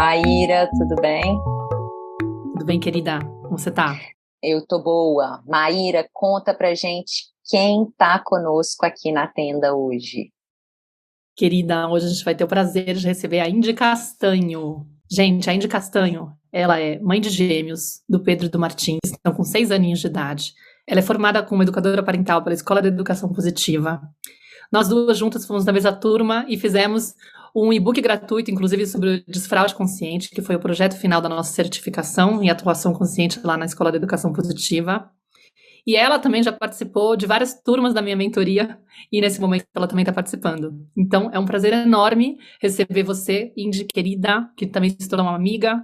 Maíra, tudo bem? Tudo bem, querida? Como você tá? Eu tô boa. Maíra, conta pra gente quem tá conosco aqui na tenda hoje. Querida, hoje a gente vai ter o prazer de receber a Indy Castanho. Gente, a Indy Castanho, ela é mãe de gêmeos do Pedro e do Martins, estão com 6 aninhos de idade. Ela é formada como educadora parental pela Escola de Educação Positiva. Nós duas juntas fomos na mesma turma e fizemos um e-book gratuito, inclusive, sobre o desfraude consciente, que foi o projeto final da nossa certificação em atuação consciente lá na Escola de Educação Positiva. E ela também já participou de várias turmas da minha mentoria e nesse momento ela também está participando. Então é um prazer enorme receber você, Indy, querida, que também se tornou uma amiga,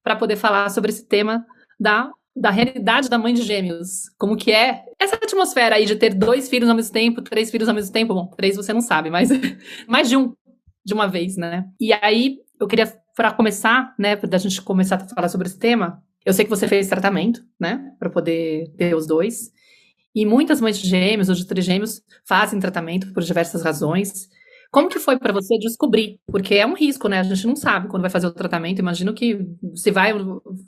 para poder falar sobre esse tema da realidade da mãe de gêmeos. Como que é essa atmosfera aí de ter 2 filhos ao mesmo tempo, 3 filhos ao mesmo tempo. Bom, 3 você não sabe, mas mais de um de uma vez, né? E aí eu queria, para começar, né, da gente começar a falar sobre esse tema, eu sei que você fez tratamento, né, para poder ter os 2. E muitas mães de gêmeos ou de trigêmeos fazem tratamento por diversas razões. Como que foi para você descobrir? Porque é um risco, né? A gente não sabe quando vai fazer o tratamento. Imagino que se vai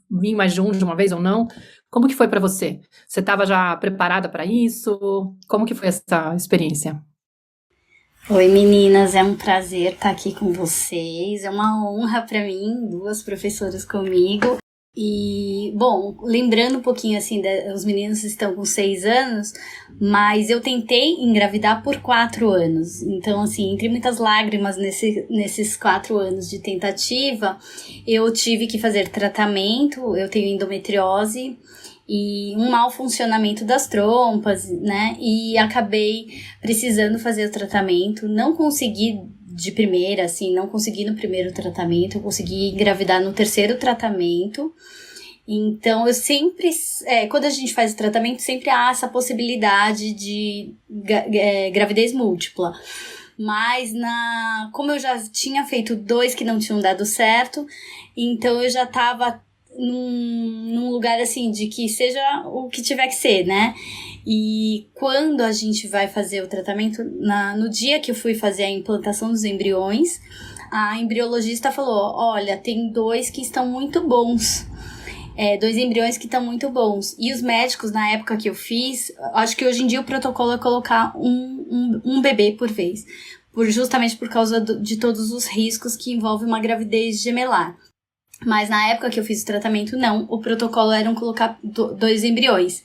vir mais de um de uma vez ou não. Como que foi para você? Você estava já preparada para isso? Como que foi essa experiência? Oi meninas, é um prazer estar aqui com vocês, é uma honra para mim, 2 professoras comigo. E, bom, lembrando um pouquinho assim, os meninos estão com 6 anos, mas eu tentei engravidar por 4 anos. Então, assim, entre muitas lágrimas nesses 4 anos de tentativa, eu tive que fazer tratamento, eu tenho endometriose e um mau funcionamento das trompas, né? E acabei precisando fazer o tratamento, não consegui de primeira, assim, não consegui no primeiro tratamento, eu consegui engravidar no 3º tratamento. Então, eu sempre, quando a gente faz o tratamento, sempre há essa possibilidade de gravidez múltipla. Mas, como eu já tinha feito 2 que não tinham dado certo, então eu já estava num lugar assim, de que seja o que tiver que ser, né? E quando a gente vai fazer o tratamento, no dia que eu fui fazer a implantação dos embriões, a embriologista falou, olha, tem 2 que estão muito bons. 2 embriões que estão muito bons. E os médicos, na época que eu fiz, acho que hoje em dia o protocolo é colocar um bebê por vez. Justamente por causa de todos os riscos que envolvem uma gravidez gemelar. Mas na época que eu fiz o tratamento, não. O protocolo era colocar 2 embriões.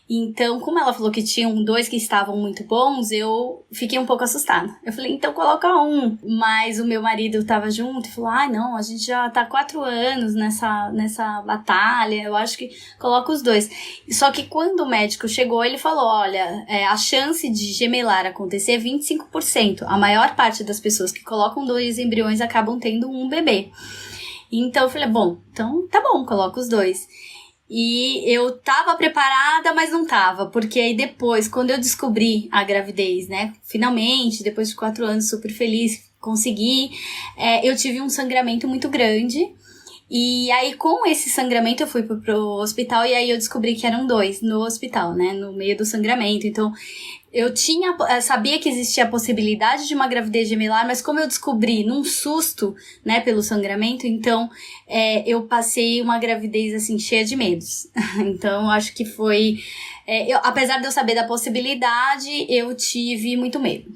Então, como ela falou que tinham 2 que estavam muito bons, eu fiquei um pouco assustada. Eu falei, então coloca 1. Mas o meu marido estava junto e falou, não, a gente já tá 4 anos nessa batalha, eu acho que coloca os 2. Só que quando o médico chegou, ele falou, olha, a chance de gemelar acontecer é 25%. A maior parte das pessoas que colocam 2 embriões acabam tendo um bebê. Então eu falei, bom, então tá bom, coloca os 2. E eu tava preparada, mas não tava, porque aí depois, quando eu descobri a gravidez, né, finalmente, depois de 4 anos, super feliz, consegui, eu tive um sangramento muito grande. E aí, com esse sangramento, eu fui pro hospital e aí eu descobri que eram 2 no hospital, né, no meio do sangramento. Então, eu sabia que existia a possibilidade de uma gravidez gemelar, mas como eu descobri num susto, né, pelo sangramento, então eu passei uma gravidez, assim, cheia de medos. Então, acho que foi... apesar de eu saber da possibilidade, eu tive muito medo.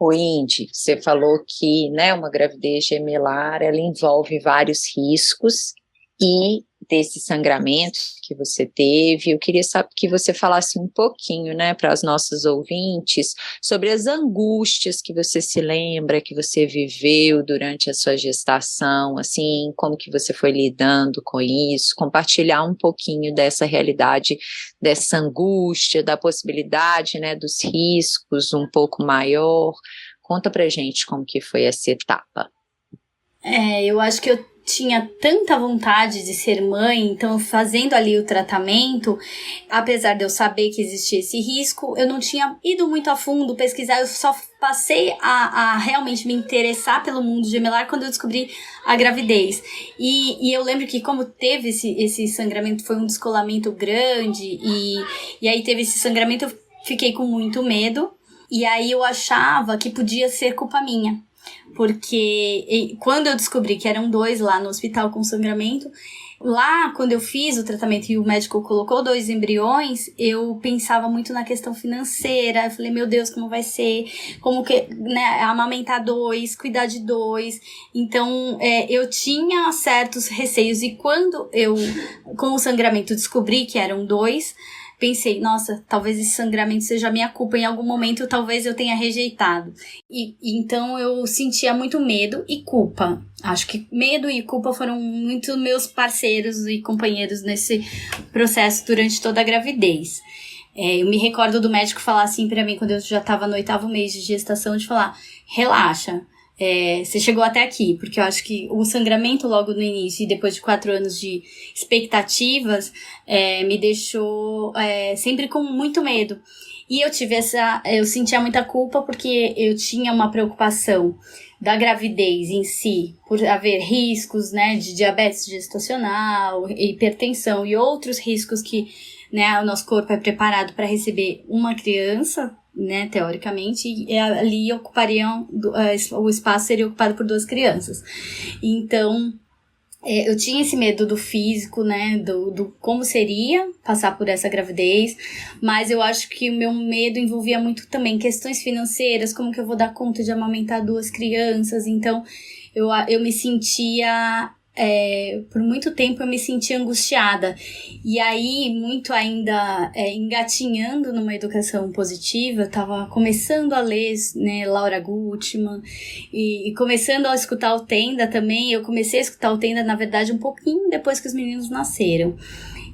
O Indy, você falou que, né, uma gravidez gemelar, ela envolve vários riscos e desse sangramento que você teve, eu queria saber que você falasse um pouquinho, né, para as nossas ouvintes, sobre as angústias que você se lembra, que você viveu durante a sua gestação, assim, como que você foi lidando com isso, compartilhar um pouquinho dessa realidade, dessa angústia, da possibilidade, né, dos riscos um pouco maior. Conta pra gente como que foi essa etapa. Eu acho que eu tinha tanta vontade de ser mãe, então fazendo ali o tratamento, apesar de eu saber que existia esse risco, eu não tinha ido muito a fundo pesquisar, eu só passei a realmente me interessar pelo mundo gemelar quando eu descobri a gravidez. E eu lembro que como teve esse sangramento, foi um descolamento grande, e aí teve esse sangramento, eu fiquei com muito medo, e aí eu achava que podia ser culpa minha. porque quando eu descobri que eram 2 lá no hospital com sangramento, lá, quando eu fiz o tratamento e o médico colocou 2 embriões, eu pensava muito na questão financeira. Eu falei, meu Deus, como vai ser? Como que, né, amamentar 2, cuidar de 2. Então, eu tinha certos receios. E quando eu, com o sangramento, descobri que eram 2, pensei, nossa, talvez esse sangramento seja a minha culpa. Em algum momento, talvez eu tenha rejeitado. E então, eu sentia muito medo e culpa. Acho que medo e culpa foram muito meus parceiros e companheiros nesse processo durante toda a gravidez. Eu me recordo do médico falar assim pra mim, quando eu já estava no 8º mês de gestação, de falar, relaxa. Você chegou até aqui, porque eu acho que o sangramento logo no início e depois de 4 anos de expectativas me deixou sempre com muito medo. E eu sentia muita culpa porque eu tinha uma preocupação da gravidez em si, por haver riscos, né, de diabetes gestacional, hipertensão e outros riscos que, né, o nosso corpo é preparado para receber uma criança, né, teoricamente, e ali o espaço seria ocupado por 2 crianças. Então, eu tinha esse medo do físico, né, do como seria passar por essa gravidez, mas eu acho que o meu medo envolvia muito também questões financeiras, como que eu vou dar conta de amamentar 2 crianças. Então, eu me sentia... por muito tempo eu me sentia angustiada, e aí muito ainda engatinhando numa educação positiva, eu estava começando a ler, né, Laura Gutman, e começando a escutar o Tenda também. Eu comecei a escutar o Tenda, na verdade, um pouquinho depois que os meninos nasceram.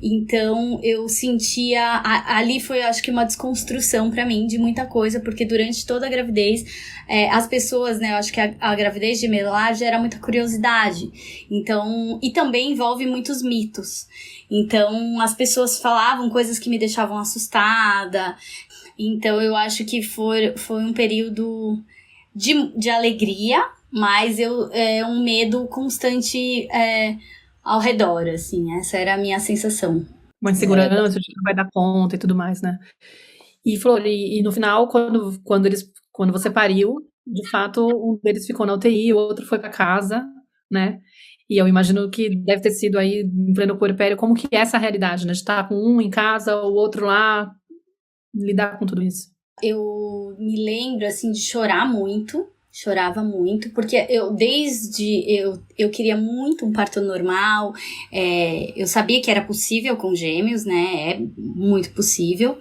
Então, eu sentia... Ali foi, acho que, uma desconstrução pra mim de muita coisa, porque durante toda a gravidez, as pessoas, né, eu acho que a gravidez gemelar gera muita curiosidade. Então, e também envolve muitos mitos. Então, as pessoas falavam coisas que me deixavam assustada. Então, eu acho que foi um período de alegria, mas um medo constante... ao redor, assim, essa era a minha sensação. Uma insegurança de que não vai dar conta e tudo mais, né? E, Flor, e no final, quando você pariu, de fato, um deles ficou na UTI, o outro foi pra casa, né? E eu imagino que deve ter sido aí, em pleno puerpério, como que é essa realidade, né? De estar com um em casa, o outro lá, lidar com tudo isso. Eu me lembro, assim, de chorar muito. Chorava muito, porque eu queria muito um parto normal, eu sabia que era possível com gêmeos, né, é muito possível,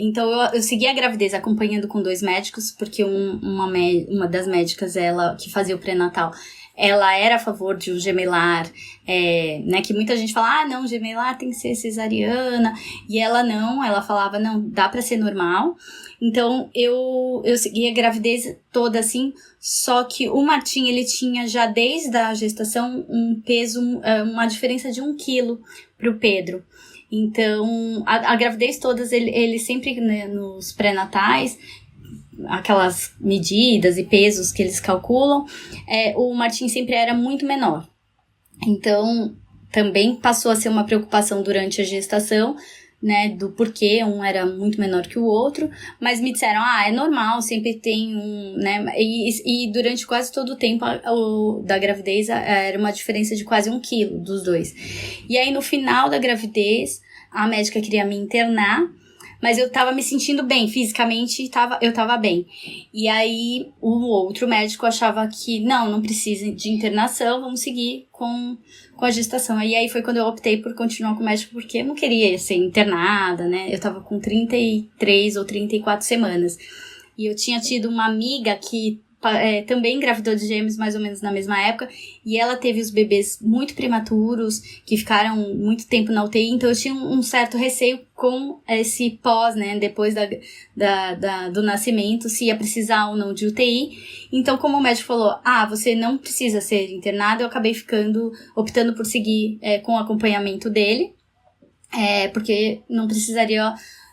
então eu segui a gravidez acompanhando com 2 médicos, porque uma das médicas, ela que fazia o pré-natal, ela era a favor de um gemelar, né, que muita gente fala, não, gemelar tem que ser cesariana, e ela falava, não, dá pra ser normal. Então, eu segui a gravidez toda assim, só que o Martim, ele tinha já desde a gestação um peso, uma diferença de 1 quilo pro Pedro. Então, a gravidez todas, ele sempre, né, nos pré-natais, aquelas medidas e pesos que eles calculam, o Martim sempre era muito menor. Então, também passou a ser uma preocupação durante a gestação, né, do porquê um era muito menor que o outro, mas me disseram, é normal, sempre tem um, né, e durante quase todo o tempo da gravidez era uma diferença de quase 1 quilo dos 2. E aí, no final da gravidez, a médica queria me internar, mas eu tava me sentindo bem, fisicamente eu tava bem. E aí, o outro médico achava que, não precisa de internação, vamos seguir com a gestação. E aí foi quando eu optei por continuar com o médico, porque eu não queria ser internada, né? Eu tava com 33 ou 34 semanas. E eu tinha tido uma amiga que também engravidou de gêmeos mais ou menos na mesma época, e ela teve os bebês muito prematuros, que ficaram muito tempo na UTI, então eu tinha um certo receio com esse pós, né, depois do nascimento, se ia precisar ou não de UTI. Então, como o médico falou, você não precisa ser internada, eu acabei optando por seguir com o acompanhamento dele, porque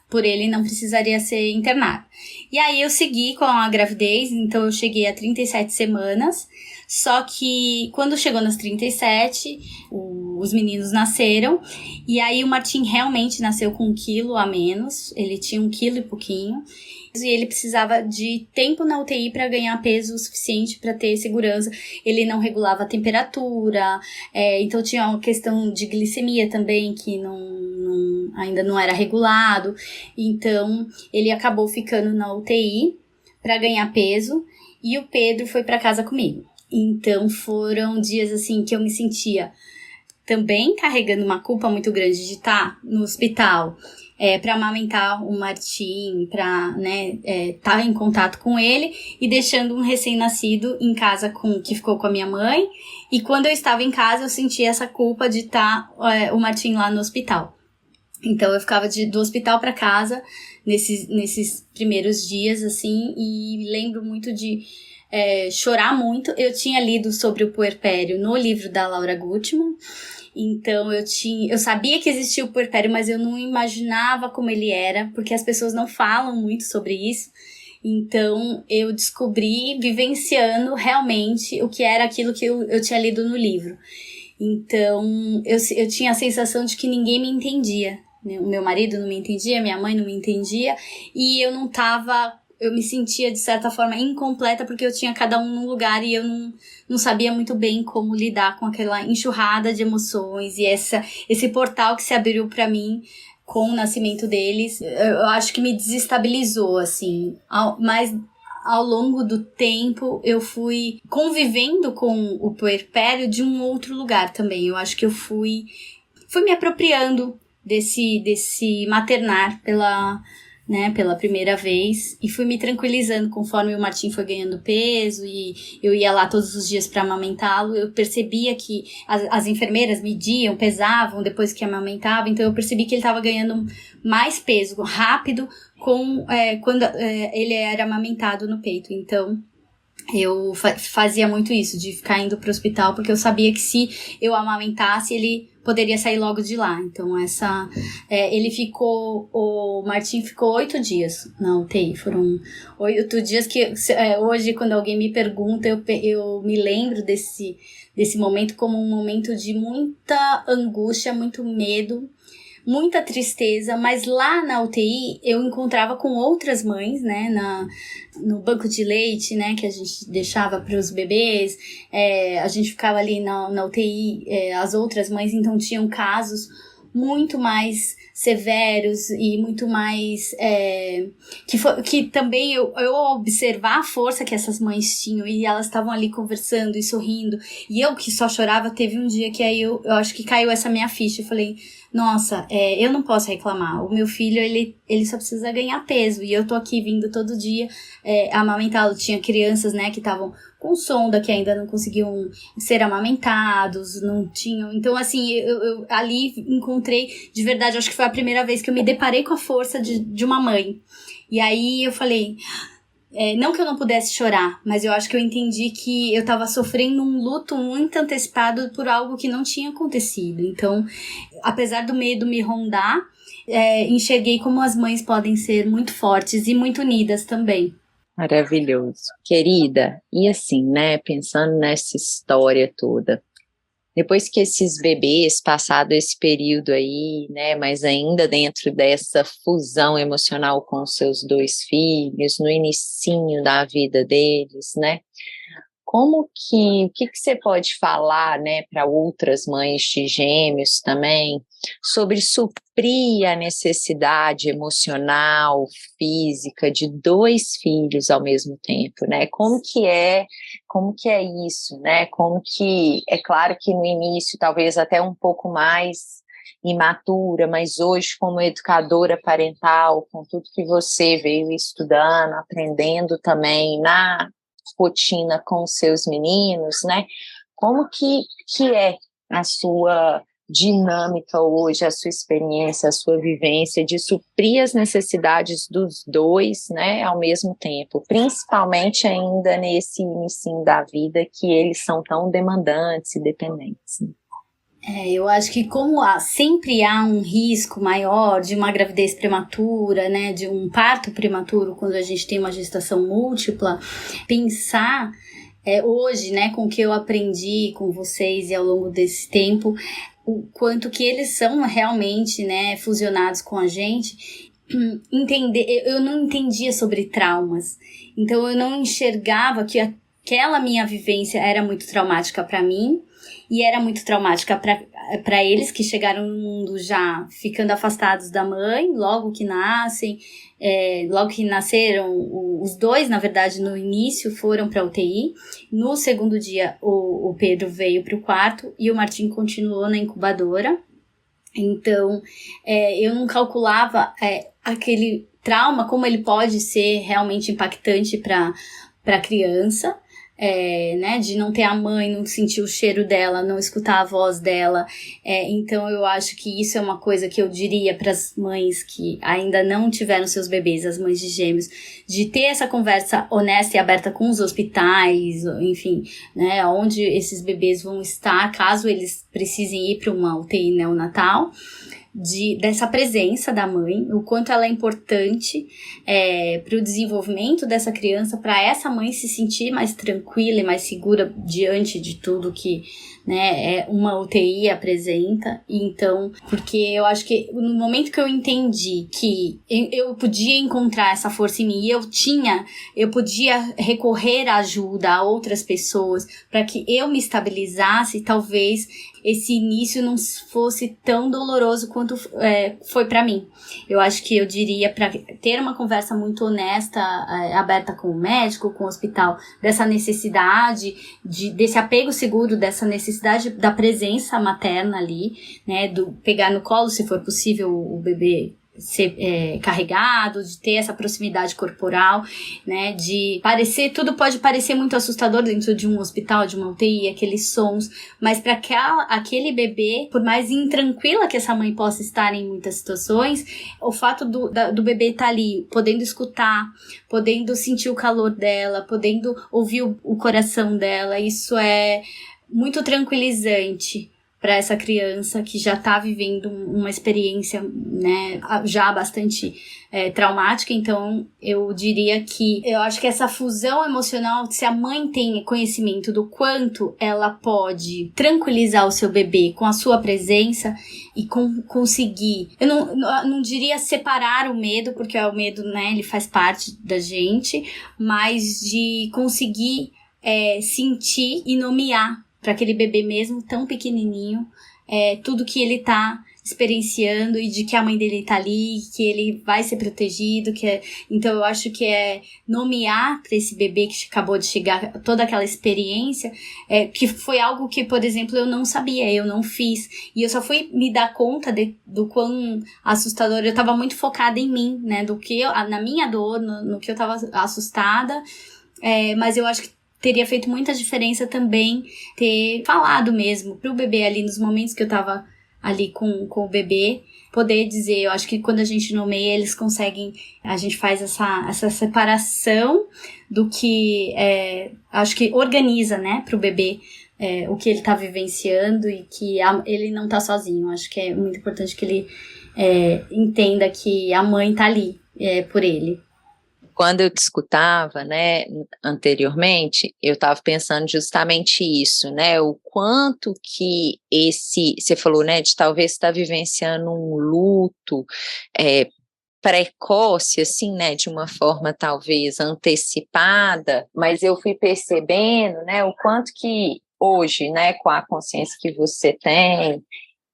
por ele não precisaria ser internado. E aí eu segui com a gravidez, então eu cheguei a 37 semanas, só que quando chegou nas 37, o os meninos nasceram, e aí o Martim realmente nasceu com 1 quilo a menos, ele tinha 1 quilo e pouquinho, e ele precisava de tempo na UTI para ganhar peso suficiente para ter segurança. Ele não regulava a temperatura, então tinha uma questão de glicemia também, que ainda não era regulado, então ele acabou ficando na UTI para ganhar peso, e o Pedro foi para casa comigo. Então foram dias assim que eu me sentia também carregando uma culpa muito grande de estar no hospital para amamentar o Martim, para estar em contato com ele, e deixando um recém-nascido em casa que ficou com a minha mãe. E quando eu estava em casa eu sentia essa culpa de estar o Martim lá no hospital. Então eu ficava do hospital para casa nesses primeiros dias assim, e lembro muito de chorar muito. Eu tinha lido sobre o puerpério no livro da Laura Gutman, então eu sabia que existia o puerpério, mas eu não imaginava como ele era, porque as pessoas não falam muito sobre isso. Então eu descobri vivenciando realmente o que era aquilo que eu tinha lido no livro. Então eu tinha a sensação de que ninguém me entendia, né? O meu marido não me entendia, minha mãe não me entendia, e eu me sentia, de certa forma, incompleta, porque eu tinha cada um num lugar e eu não sabia muito bem como lidar com aquela enxurrada de emoções e esse portal que se abriu para mim com o nascimento deles. Eu acho que me desestabilizou, assim. Mas ao longo do tempo eu fui convivendo com o puerpério de um outro lugar também. Eu acho que eu fui me apropriando desse maternar pela primeira vez, e fui me tranquilizando conforme o Martim foi ganhando peso, e eu ia lá todos os dias para amamentá-lo. Eu percebia que as enfermeiras mediam, pesavam depois que amamentava, então eu percebi que ele estava ganhando mais peso rápido quando ele era amamentado no peito. Então eu fazia muito isso, de ficar indo pro hospital, porque eu sabia que se eu amamentasse, ele poderia sair logo de lá. Então o Martim ficou 8 dias na UTI. Foram 8 dias que hoje, quando alguém me pergunta, eu me lembro desse momento como um momento de muita angústia, muito medo, muita tristeza. Mas lá na UTI eu encontrava com outras mães, né, no banco de leite, né, que a gente deixava para os bebês. A gente ficava ali na UTI, as outras mães então tinham casos muito mais severos e muito mais que também eu observar a força que essas mães tinham, e elas estavam ali conversando e sorrindo, e eu que só chorava. Teve um dia que aí eu acho que caiu essa minha ficha. Eu falei, nossa, eu não posso reclamar. O meu filho, ele só precisa ganhar peso, e eu tô aqui vindo todo dia amamentá-lo. Tinha crianças, né, que estavam com sonda, que ainda não conseguiam ser amamentados, não tinham. Então, assim, eu ali encontrei, de verdade, acho que foi a primeira vez que eu me deparei com a força de uma mãe. E aí eu falei, não que eu não pudesse chorar, mas eu acho que eu entendi que eu tava sofrendo um luto muito antecipado por algo que não tinha acontecido. Então, apesar do medo me rondar, enxerguei como as mães podem ser muito fortes e muito unidas também. Maravilhoso. Querida, e assim, né, pensando nessa história toda, depois que esses bebês, passado esse período aí, né, mas ainda dentro dessa fusão emocional com os seus 2 filhos, no inicinho da vida deles, né, o que você pode falar, né, para outras mães de gêmeos também, sobre suprir a necessidade emocional, física de 2 filhos ao mesmo tempo, né? Como que é isso, né? É claro que no início talvez até um pouco mais imatura, mas hoje como educadora parental, com tudo que você veio estudando, aprendendo também na rotina com os seus meninos, né? Como que é a sua dinâmica hoje, a sua experiência, a sua vivência de suprir as necessidades dos 2, né, ao mesmo tempo, principalmente ainda nesse início da vida que eles são tão demandantes e dependentes, né? Eu acho que como sempre há um risco maior de uma gravidez prematura, né, de um parto prematuro quando a gente tem uma gestação múltipla, pensar hoje, né, com o que eu aprendi com vocês e ao longo desse tempo, o quanto que eles são realmente, né, fusionados com a gente. Eu não entendia sobre traumas, então eu não enxergava que aquela minha vivência era muito traumática para mim e era muito traumática para eles, que chegaram no mundo já ficando afastados da mãe, logo que nascem. Logo que nasceram, os dois, na verdade, no início foram para UTI. No segundo dia, o Pedro veio para o quarto e o Martim continuou na incubadora. Então, eu não calculava aquele trauma, como ele pode ser realmente impactante para a criança. Né, de não ter a mãe, não sentir o cheiro dela, não escutar a voz dela. Então eu acho que isso é uma coisa que eu diria para as mães que ainda não tiveram seus bebês, as mães de gêmeos, de ter essa conversa honesta e aberta com os hospitais, enfim, né, onde esses bebês vão estar, caso eles precisem ir para uma UTI neonatal. Dessa presença da mãe, o quanto ela é importante para o desenvolvimento dessa criança, para essa mãe se sentir mais tranquila e mais segura diante de tudo que, né, uma UTI apresenta. Então, porque eu acho que no momento que eu entendi que eu podia encontrar essa força em mim, e eu podia recorrer à ajuda a outras pessoas para que eu me estabilizasse, talvez esse início não fosse tão doloroso quanto foi para mim. Eu acho que eu diria para ter uma conversa muito honesta, aberta com o médico, com o hospital, dessa necessidade, desse apego seguro, dessa necessidade da presença materna ali, né, do pegar no colo, se for possível, o bebê ser carregado, de ter essa proximidade corporal, né, tudo pode parecer muito assustador dentro de um hospital, de uma UTI, aqueles sons, mas para aquele bebê, por mais intranquila que essa mãe possa estar em muitas situações, o fato do bebê estar ali, podendo escutar, podendo sentir o calor dela, podendo ouvir o coração dela, isso é muito tranquilizante para essa criança que já está vivendo uma experiência, né, já bastante traumática. Então eu diria que eu acho que essa fusão emocional, se a mãe tem conhecimento do quanto ela pode tranquilizar o seu bebê com a sua presença e conseguir, eu não diria separar o medo, porque o medo, né, ele faz parte da gente, mas de conseguir sentir e nomear para aquele bebê mesmo tão pequenininho, tudo que ele tá experienciando e de que a mãe dele tá ali, que ele vai ser protegido, então eu acho que nomear para esse bebê que acabou de chegar toda aquela experiência, que foi algo que, por exemplo, eu não sabia, eu não fiz, e eu só fui me dar conta do quão assustador, eu tava muito focada em mim, né, na minha dor, no que eu tava assustada, mas eu acho que teria feito muita diferença também ter falado mesmo pro bebê ali nos momentos que eu tava ali com o bebê, poder dizer, eu acho que quando a gente nomeia, eles conseguem, a gente faz essa separação do que, acho que organiza, né, pro bebê o que ele tá vivenciando e que ele não tá sozinho. Acho que é muito importante que ele entenda que a mãe tá ali por ele. Quando eu te escutava, né, anteriormente, eu estava pensando justamente isso, né, o quanto que você falou, né, de talvez estar vivenciando um luto precoce, assim, né, de uma forma talvez antecipada, mas eu fui percebendo, né, o quanto que hoje, né, com a consciência que você tem,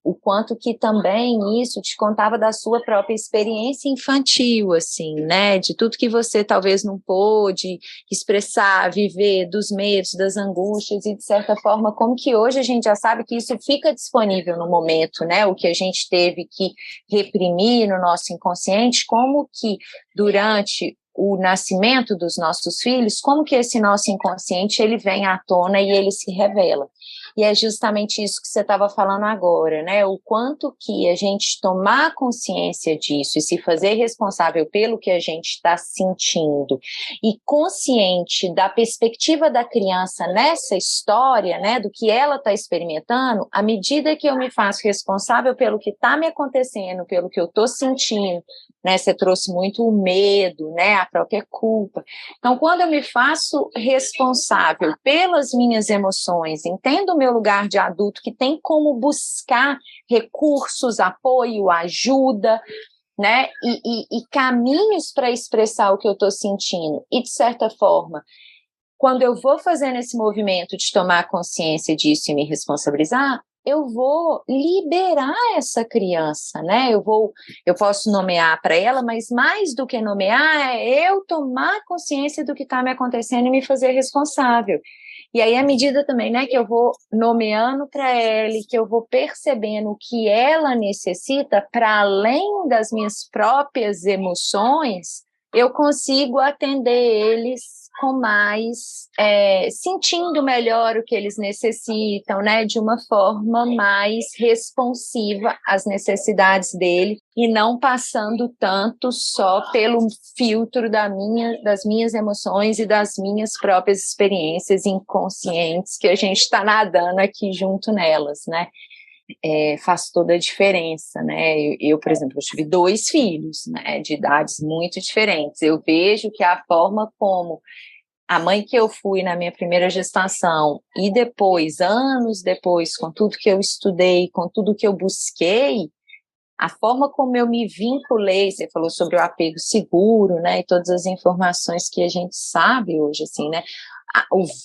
o quanto que também isso te contava da sua própria experiência infantil, assim, né, de tudo que você talvez não pôde expressar, viver, dos medos, das angústias, e de certa forma, como que hoje a gente já sabe que isso fica disponível no momento, né, o que a gente teve que reprimir no nosso inconsciente, como que durante o nascimento dos nossos filhos, como que esse nosso inconsciente, ele vem à tona e ele se revela. E é justamente isso que você estava falando agora, né? O quanto que a gente tomar consciência disso e se fazer responsável pelo que a gente está sentindo e consciente da perspectiva da criança nessa história, né? Do que ela está experimentando, à medida que eu me faço responsável pelo que está me acontecendo, pelo que eu estou sentindo, né? Você trouxe muito o medo, né? A própria culpa. Então, quando eu me faço responsável pelas minhas emoções, entendo o meu lugar de adulto, que tem como buscar recursos, apoio, ajuda, né? E caminhos para expressar o que eu estou sentindo. E, de certa forma, quando eu vou fazendo esse movimento de tomar consciência disso e me responsabilizar, eu vou liberar essa criança, né? Eu posso nomear para ela, mas mais do que nomear, é eu tomar consciência do que está me acontecendo e me fazer responsável. E aí, à medida também, né, que eu vou nomeando para ela e que eu vou percebendo o que ela necessita, para além das minhas próprias emoções, eu consigo atender eles com mais, sentindo melhor o que eles necessitam, né, de uma forma mais responsiva às necessidades dele e não passando tanto só pelo filtro das minhas emoções e das minhas próprias experiências inconscientes que a gente está nadando aqui junto nelas, né? Faz toda a diferença, né? Eu, por exemplo, eu tive 2 filhos, né, de idades muito diferentes. Eu vejo que a forma como a mãe que eu fui na minha primeira gestação e depois, anos depois, com tudo que eu estudei, com tudo que eu busquei, a forma como eu me vinculei, você falou sobre o apego seguro, né, e todas as informações que a gente sabe hoje, assim, né,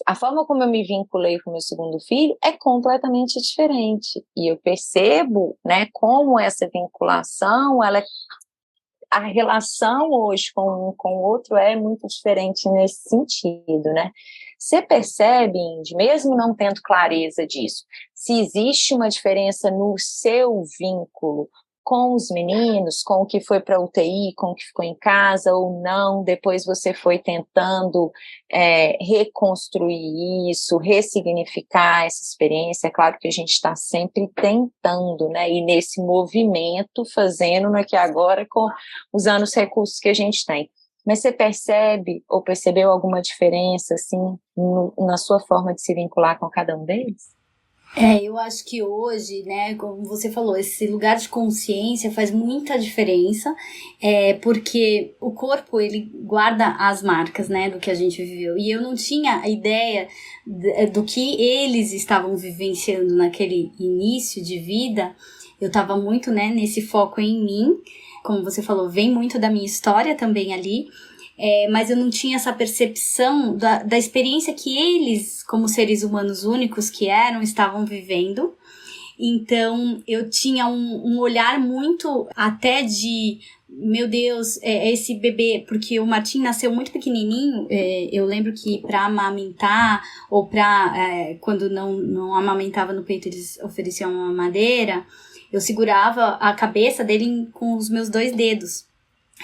a forma como eu me vinculei com meu segundo filho é completamente diferente, e eu percebo, né, como essa vinculação, a relação hoje com o outro é muito diferente nesse sentido, né? Você percebe, Indy, mesmo não tendo clareza disso, se existe uma diferença no seu vínculo com os meninos, com o que foi para a UTI, com o que ficou em casa ou não, depois você foi tentando reconstruir isso, ressignificar essa experiência. É claro que a gente está sempre tentando, né, e nesse movimento, fazendo aqui agora, usando os recursos que a gente tem. Mas você percebe ou percebeu alguma diferença, assim, na sua forma de se vincular com cada um deles? Eu acho que hoje, né, como você falou, esse lugar de consciência faz muita diferença, porque o corpo, ele guarda as marcas, né, do que a gente viveu, e eu não tinha a ideia do que eles estavam vivenciando naquele início de vida. Eu estava muito, né, nesse foco em mim, como você falou, vem muito da minha história também ali, mas eu não tinha essa percepção da experiência que eles, como seres humanos únicos que eram, estavam vivendo. Então, eu tinha um olhar muito até de, meu Deus, esse bebê, porque o Martim nasceu muito pequenininho. Eu lembro que para amamentar, ou quando não amamentava no peito, eles ofereciam uma mamadeira, eu segurava a cabeça dele com os meus 2 dedos.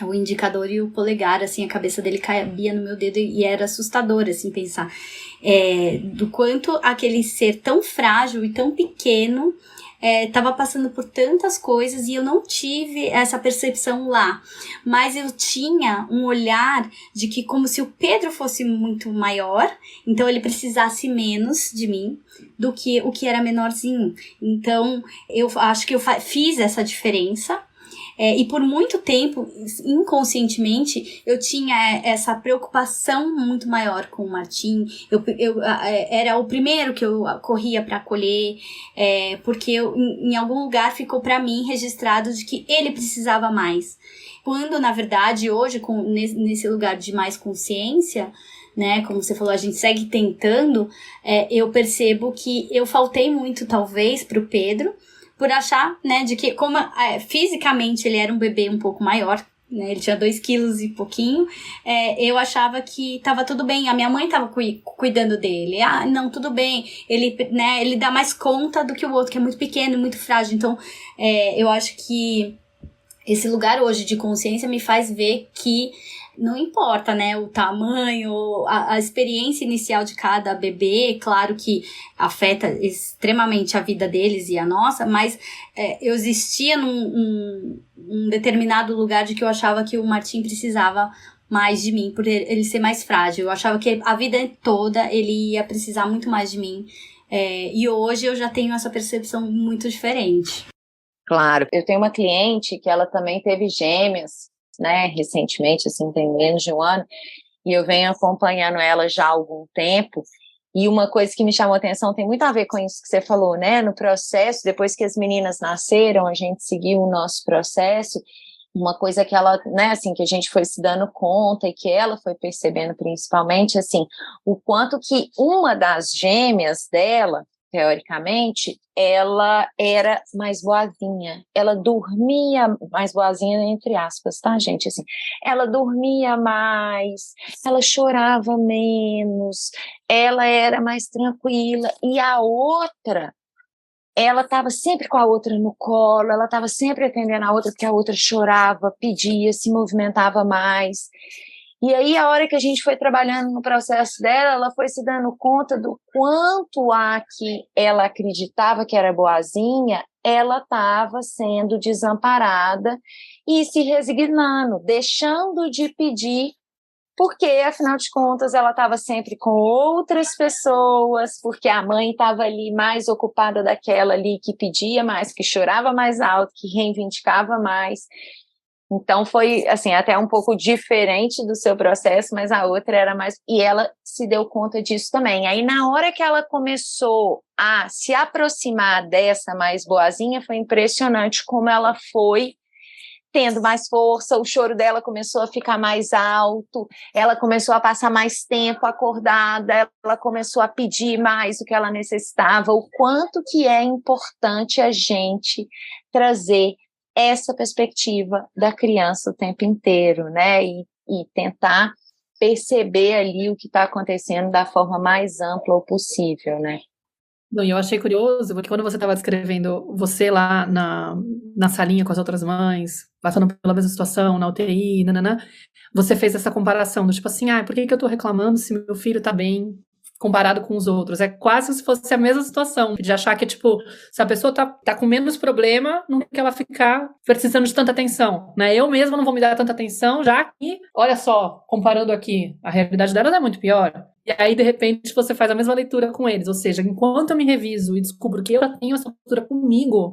O indicador e o polegar, assim, a cabeça dele cabia no meu dedo e era assustador, assim, pensar do quanto aquele ser tão frágil e tão pequeno estava passando por tantas coisas, e eu não tive essa percepção lá, mas eu tinha um olhar de que como se o Pedro fosse muito maior, então ele precisasse menos de mim do que o que era menorzinho. Então eu acho que eu fiz essa diferença. E por muito tempo, inconscientemente, eu tinha essa preocupação muito maior com o Martim. Eu era o primeiro que eu corria para acolher, porque em algum lugar ficou para mim registrado de que ele precisava mais. Quando, na verdade, hoje, nesse lugar de mais consciência, né, como você falou, a gente segue tentando, eu percebo que eu faltei muito, talvez, pro Pedro, por achar, né, de que como fisicamente ele era um bebê um pouco maior, né, ele tinha 2 quilos e pouquinho, eu achava que tava tudo bem, a minha mãe tava cuidando dele, não, tudo bem, ele dá mais conta do que o outro, que é muito pequeno, muito frágil. Então, eu acho que esse lugar hoje de consciência me faz ver que não importa, né, o tamanho, a experiência inicial de cada bebê, claro que afeta extremamente a vida deles e a nossa, mas eu existia num determinado lugar de que eu achava que o Martim precisava mais de mim, por ele ser mais frágil. Eu achava que a vida toda ele ia precisar muito mais de mim, e hoje eu já tenho essa percepção muito diferente. Claro, eu tenho uma cliente que ela também teve gêmeas, né, recentemente, assim, tem menos de um ano, e eu venho acompanhando ela já há algum tempo, e uma coisa que me chamou a atenção tem muito a ver com isso que você falou, né, no processo, depois que as meninas nasceram, a gente seguiu o nosso processo, uma coisa que ela, né, assim, que a gente foi se dando conta e que ela foi percebendo principalmente, assim, o quanto que uma das gêmeas dela, teoricamente, ela era mais boazinha, ela dormia mais boazinha, entre aspas, tá, gente, assim, ela dormia mais, ela chorava menos, ela era mais tranquila, e a outra, ela estava sempre com a outra no colo, ela estava sempre atendendo a outra, porque a outra chorava, pedia, se movimentava mais. E aí, a hora que a gente foi trabalhando no processo dela, ela foi se dando conta do quanto a que ela acreditava que era boazinha, ela estava sendo desamparada e se resignando, deixando de pedir, porque, afinal de contas, ela estava sempre com outras pessoas, porque a mãe estava ali mais ocupada daquela ali que pedia mais, que chorava mais alto, que reivindicava mais. Então foi, assim, até um pouco diferente do seu processo, mas a outra era mais... E ela se deu conta disso também. Aí, na hora que ela começou a se aproximar dessa mais boazinha, foi impressionante como ela foi tendo mais força, o choro dela começou a ficar mais alto, ela começou a passar mais tempo acordada, ela começou a pedir mais o que ela necessitava, o quanto que é importante a gente trazer essa perspectiva da criança o tempo inteiro, né, e tentar perceber ali o que está acontecendo da forma mais ampla possível, né. Não, e eu achei curioso, porque quando você estava descrevendo você lá na salinha com as outras mães, passando pela mesma situação, na UTI, nananã, você fez essa comparação do tipo assim, por que eu tô reclamando se meu filho tá bem comparado com os outros? É quase se fosse a mesma situação, de achar que, tipo, se a pessoa tá com menos problema, não quer ela ficar precisando de tanta atenção, né? Eu mesma não vou me dar tanta atenção, já que, olha só, comparando aqui, a realidade delas é muito pior. E aí, de repente, você faz a mesma leitura com eles. Ou seja, enquanto eu me reviso e descubro que eu já tenho essa postura comigo,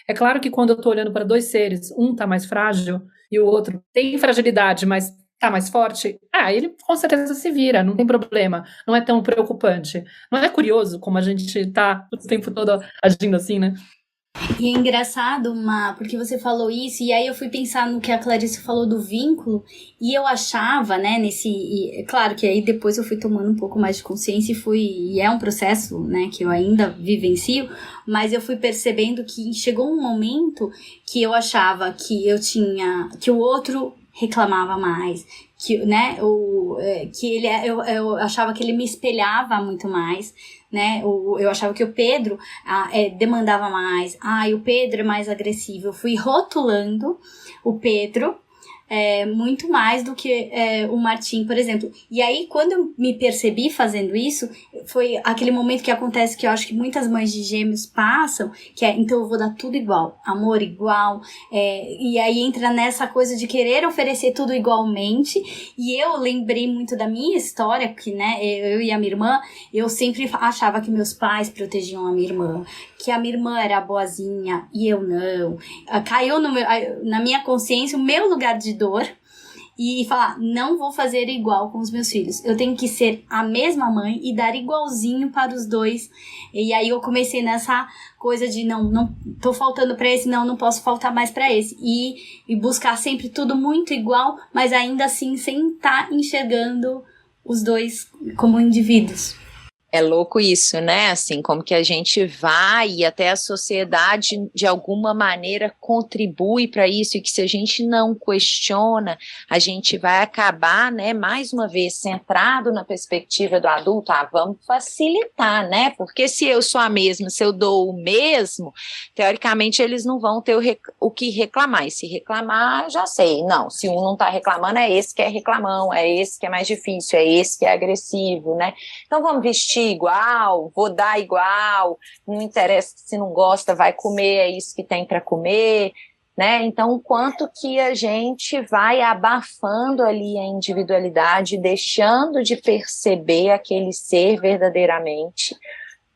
é claro que quando eu tô olhando para dois seres, um tá mais frágil e o outro tem fragilidade, mas tá mais forte, ele com certeza se vira, não tem problema, não é tão preocupante. Não é curioso como a gente tá o tempo todo agindo assim, né? E é engraçado, porque você falou isso, e aí eu fui pensar no que a Clarice falou do vínculo, e eu achava, né, claro que aí depois eu fui tomando um pouco mais de consciência e é um processo, né, que eu ainda vivencio, mas eu fui percebendo que chegou um momento que eu achava que que o outro reclamava mais, que, né, eu achava que ele me espelhava muito mais, né, eu achava que o Pedro demandava mais, o Pedro é mais agressivo, eu fui rotulando o Pedro muito mais do que o Martim, por exemplo. E aí, quando eu me percebi fazendo isso, foi aquele momento que acontece que eu acho que muitas mães de gêmeos passam, que então eu vou dar tudo igual, amor igual, e aí entra nessa coisa de querer oferecer tudo igualmente, e eu lembrei muito da minha história, que, né, eu e a minha irmã, eu sempre achava que meus pais protegiam a minha irmã, que a minha irmã era boazinha e eu não. Caiu na minha consciência o meu lugar de dor e falar, não vou fazer igual com os meus filhos. Eu tenho que ser a mesma mãe e dar igualzinho para os dois. E aí eu comecei nessa coisa de não tô faltando para esse, não posso faltar mais para esse. E buscar sempre tudo muito igual, mas ainda assim sem estar enxergando os dois como indivíduos. É louco isso, né? Assim, como que a gente vai e até a sociedade, de alguma maneira, contribui para isso, e que se a gente não questiona, a gente vai acabar, né, mais uma vez, centrado na perspectiva do adulto, vamos facilitar, né? Porque se eu sou a mesma, se eu dou o mesmo, teoricamente eles não vão ter o que reclamar, e se reclamar, já sei, não, se um não está reclamando, é esse que é reclamão, é esse que é mais difícil, é esse que é agressivo, né? Então vamos vestir igual, vou dar igual, não interessa se não gosta, vai comer, é isso que tem para comer, né? Então, o quanto que a gente vai abafando ali a individualidade, deixando de perceber aquele ser verdadeiramente,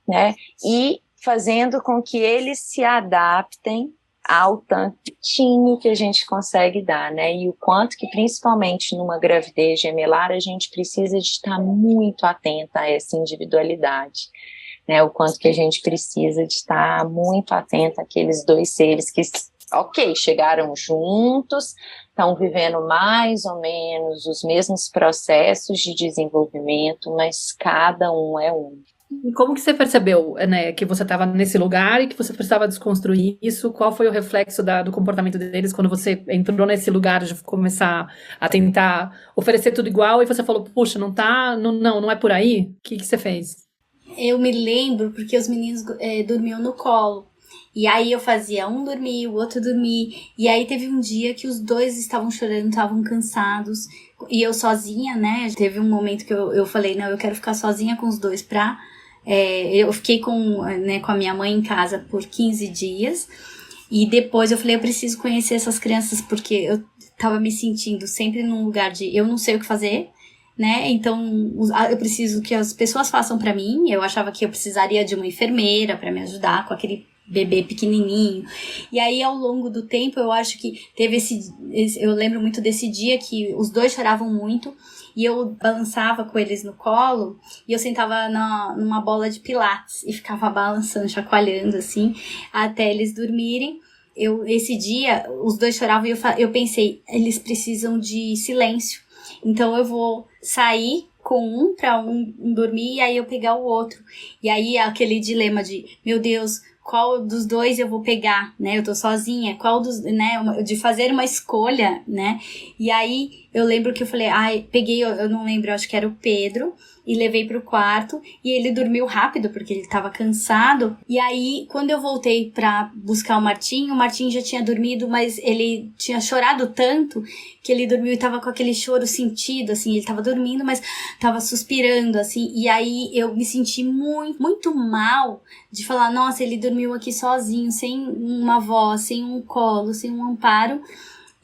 né? E fazendo com que eles se adaptem ao tantinho que a gente consegue dar, né? E o quanto que, principalmente numa gravidez gemelar, a gente precisa de estar muito atenta a essa individualidade, né? O quanto que a gente precisa de estar muito atenta àqueles dois seres que, ok, chegaram juntos, estão vivendo mais ou menos os mesmos processos de desenvolvimento, mas cada um é um. E como que você percebeu, né, que você estava nesse lugar e que você precisava desconstruir isso? Qual foi o reflexo do comportamento deles quando você entrou nesse lugar de começar a tentar oferecer tudo igual e você falou, puxa, não é por aí? O que você fez? Eu me lembro porque os meninos dormiam no colo. E aí eu fazia um dormir, o outro dormir. E aí teve um dia que os dois estavam chorando, estavam cansados. E eu sozinha, né? Teve um momento que eu falei, não, eu quero ficar sozinha com os dois pra... eu fiquei com a minha mãe em casa por 15 dias. E depois eu falei, eu preciso conhecer essas crianças porque eu tava me sentindo sempre num lugar de eu não sei o que fazer, né? Então eu preciso que as pessoas façam pra mim. Eu achava que eu precisaria de uma enfermeira pra me ajudar com aquele bebê pequenininho. E aí ao longo do tempo eu acho que teve eu lembro muito desse dia que os dois choravam muito e eu balançava com eles no colo e eu sentava numa bola de pilates e ficava balançando, chacoalhando assim até eles dormirem. Esse dia os dois choravam e eu pensei, eles precisam de silêncio, então eu vou sair com um pra um dormir e aí eu pegar o outro. E aí aquele dilema de, meu Deus, qual dos dois eu vou pegar, né? Eu tô sozinha, qual dos, né? De fazer uma escolha, né? E aí eu lembro que eu falei, peguei, eu não lembro, acho que era o Pedro, e levei pro quarto, e ele dormiu rápido, porque ele tava cansado, e aí, quando eu voltei pra buscar o Martim já tinha dormido, mas ele tinha chorado tanto, que ele dormiu e tava com aquele choro sentido, assim, ele tava dormindo, mas tava suspirando, assim, e aí eu me senti muito, muito mal de falar, nossa, ele dormiu aqui sozinho, sem uma voz, sem um colo, sem um amparo,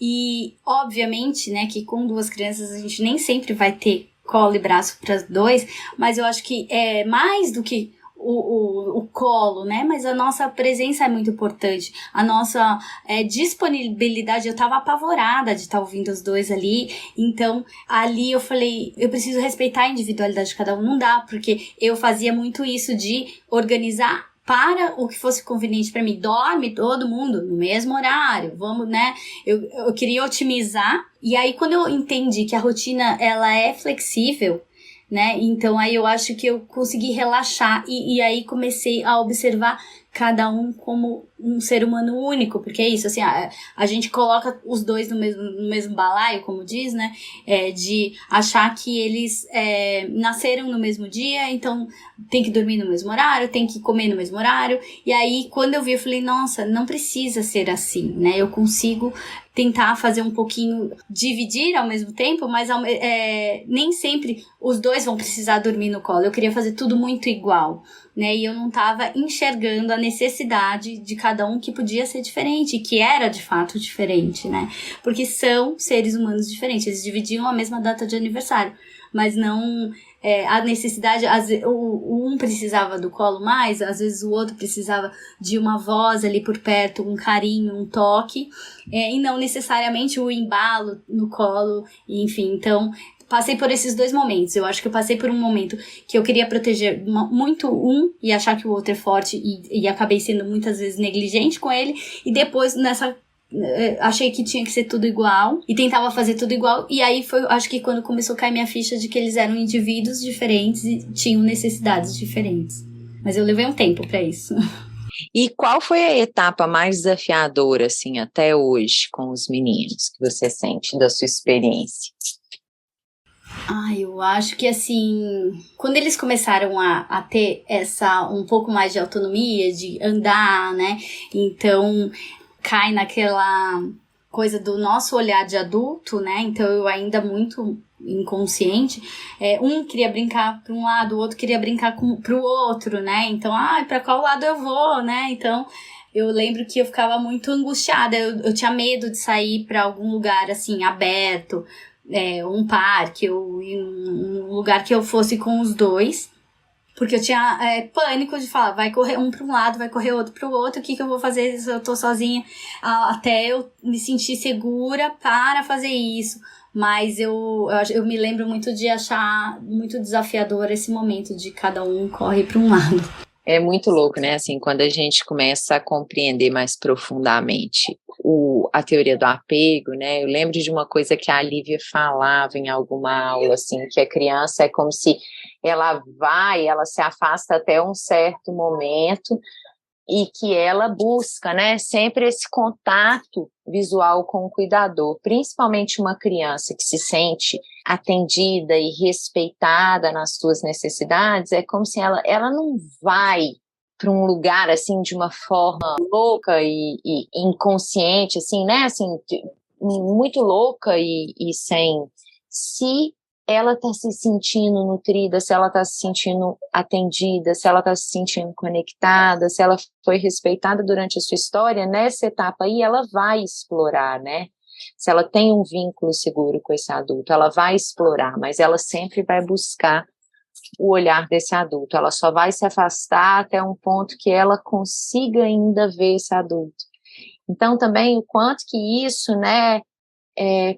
e obviamente, né, que com duas crianças a gente nem sempre vai ter colo e braço para os dois, mas eu acho que é mais do que o colo, né? Mas a nossa presença é muito importante, a nossa disponibilidade. Eu tava apavorada de estar ouvindo os dois ali, então ali eu falei, eu preciso respeitar a individualidade de cada um, não dá, porque eu fazia muito isso de organizar para o que fosse conveniente para mim. Dorme todo mundo no mesmo horário, vamos, né? Eu queria otimizar, e aí quando eu entendi que a rotina ela é flexível, né? Então aí eu acho que eu consegui relaxar e aí comecei a observar cada um como um ser humano único, porque é isso, assim, a gente coloca os dois no mesmo balaio, como diz, né, de achar que eles nasceram no mesmo dia, então tem que dormir no mesmo horário, tem que comer no mesmo horário, e aí quando eu vi, eu falei, nossa, não precisa ser assim, né, eu consigo tentar fazer um pouquinho, dividir ao mesmo tempo, mas nem sempre os dois vão precisar dormir no colo, eu queria fazer tudo muito igual, né, e eu não tava enxergando a necessidade de cada um que podia ser diferente, que era de fato diferente, né, porque são seres humanos diferentes, eles dividiam a mesma data de aniversário, mas não a necessidade, um precisava do colo mais, às vezes o outro precisava de uma voz ali por perto, um carinho, um toque, e não necessariamente o embalo no colo, enfim, então passei por esses dois momentos. Eu acho que eu passei por um momento que eu queria proteger muito um e achar que o outro é forte e acabei sendo muitas vezes negligente com ele. E depois achei que tinha que ser tudo igual e tentava fazer tudo igual. E aí foi, acho que quando começou a cair minha ficha de que eles eram indivíduos diferentes e tinham necessidades diferentes. Mas eu levei um tempo pra isso. E qual foi a etapa mais desafiadora, assim, até hoje com os meninos que você sente da sua experiência? Eu acho que assim, quando eles começaram a ter um pouco mais de autonomia, de andar, né, então cai naquela coisa do nosso olhar de adulto, né, então eu ainda muito inconsciente, um queria brincar para um lado, o outro queria brincar pro outro, né, então, para qual lado eu vou, né, então eu lembro que eu ficava muito angustiada, eu tinha medo de sair para algum lugar assim, aberto, um parque ou um lugar que eu fosse com os dois. Porque eu tinha pânico de falar, vai correr um para um lado, vai correr outro para o outro, o que eu vou fazer se eu tô sozinha? Até eu me sentir segura para fazer isso. Mas eu me lembro muito de achar muito desafiador esse momento de cada um corre para um lado. É muito louco, né? Assim, quando a gente começa a compreender mais profundamente a teoria do apego, né? Eu lembro de uma coisa que a Lívia falava em alguma aula, assim, que a criança é como se ela se afasta até um certo momento e que ela busca, né, sempre esse contato visual com o cuidador, principalmente uma criança que se sente atendida e respeitada nas suas necessidades, é como se ela não vai para um lugar, assim, de uma forma louca e inconsciente, assim, né, assim, muito louca e sem... Se ela está se sentindo nutrida, se ela está se sentindo atendida, se ela está se sentindo conectada, se ela foi respeitada durante a sua história, nessa etapa aí ela vai explorar, né? Se ela tem um vínculo seguro com esse adulto, ela vai explorar, mas ela sempre vai buscar o olhar desse adulto, ela só vai se afastar até um ponto que ela consiga ainda ver esse adulto. Então também o quanto que isso, né,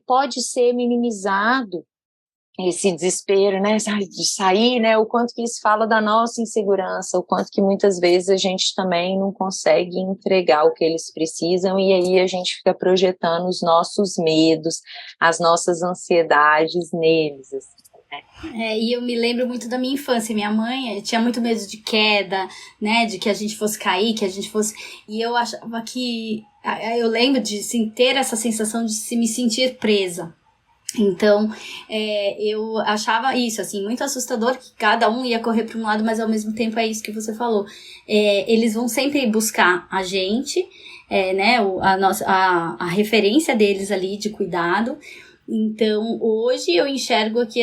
pode ser minimizado, esse desespero, né, de sair, né, o quanto que isso fala da nossa insegurança, o quanto que muitas vezes a gente também não consegue entregar o que eles precisam e aí a gente fica projetando os nossos medos, as nossas ansiedades neles, assim, né. E eu me lembro muito da minha infância. Minha mãe tinha muito medo de queda, né, de que a gente fosse cair, que a gente fosse... E eu achava que... Eu lembro de assim, ter essa sensação de se me sentir presa. Então, eu achava isso, assim, muito assustador, que cada um ia correr para um lado, mas ao mesmo tempo é isso que você falou. Eles vão sempre buscar a gente, né, a referência deles ali de cuidado. Então, hoje eu enxergo que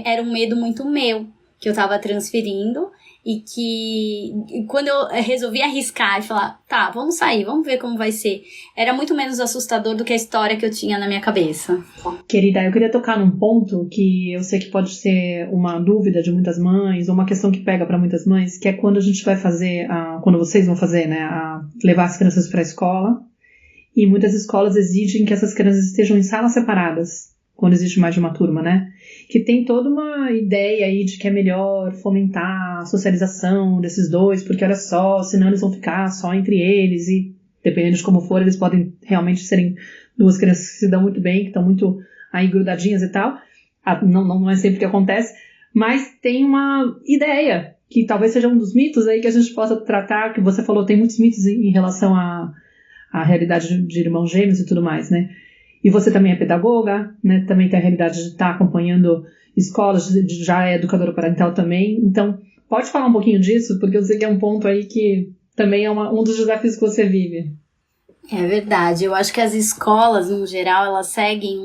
era um medo muito meu, que eu estava transferindo, e que quando eu resolvi arriscar e falar, tá, vamos sair, vamos ver como vai ser, era muito menos assustador do que a história que eu tinha na minha cabeça. Querida, eu queria tocar num ponto que eu sei que pode ser uma dúvida de muitas mães, ou uma questão que pega para muitas mães, que é quando a gente vai fazer, quando vocês vão fazer, né, levar as crianças para a escola, e muitas escolas exigem que essas crianças estejam em salas separadas, quando existe mais de uma turma, né? Que tem toda uma ideia aí de que é melhor fomentar a socialização desses dois, porque olha só, senão eles vão ficar só entre eles e, dependendo de como for, eles podem realmente serem duas crianças que se dão muito bem, que estão muito aí grudadinhas e tal. Não é sempre que acontece, mas tem uma ideia, que talvez seja um dos mitos aí que a gente possa tratar, que você falou, tem muitos mitos em relação à realidade de irmãos gêmeos e tudo mais, né? E você também é pedagoga, né? Também tem a realidade de estar acompanhando escolas, já é educadora parental também. Então, pode falar um pouquinho disso, porque eu sei que é um ponto aí que também é um dos desafios que você vive. É verdade. Eu acho que as escolas, no geral, elas seguem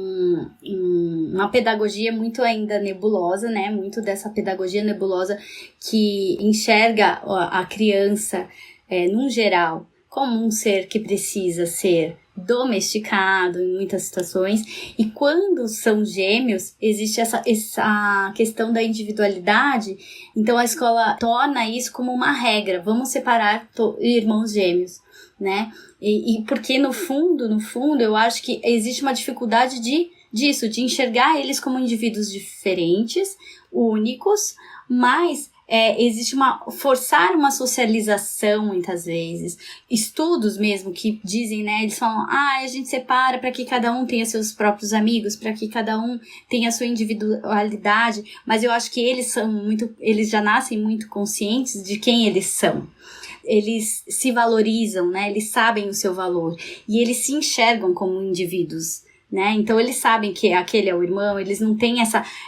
uma pedagogia muito ainda nebulosa, né? Muito dessa pedagogia nebulosa que enxerga a criança, num geral, como um ser que precisa ser domesticado em muitas situações, e quando são gêmeos existe essa questão da individualidade, então a escola torna isso como uma regra, vamos separar irmãos gêmeos, né, e porque no fundo eu acho que existe uma dificuldade disso, de enxergar eles como indivíduos diferentes, únicos, mas existe forçar uma socialização muitas vezes. Estudos mesmo que dizem, né, eles falam, a gente separa para que cada um tenha seus próprios amigos, para que cada um tenha a sua individualidade, mas eu acho que eles já nascem muito conscientes de quem eles são. Eles se valorizam, né, eles sabem o seu valor e eles se enxergam como indivíduos, né? Então eles sabem que aquele é o irmão, eles não têm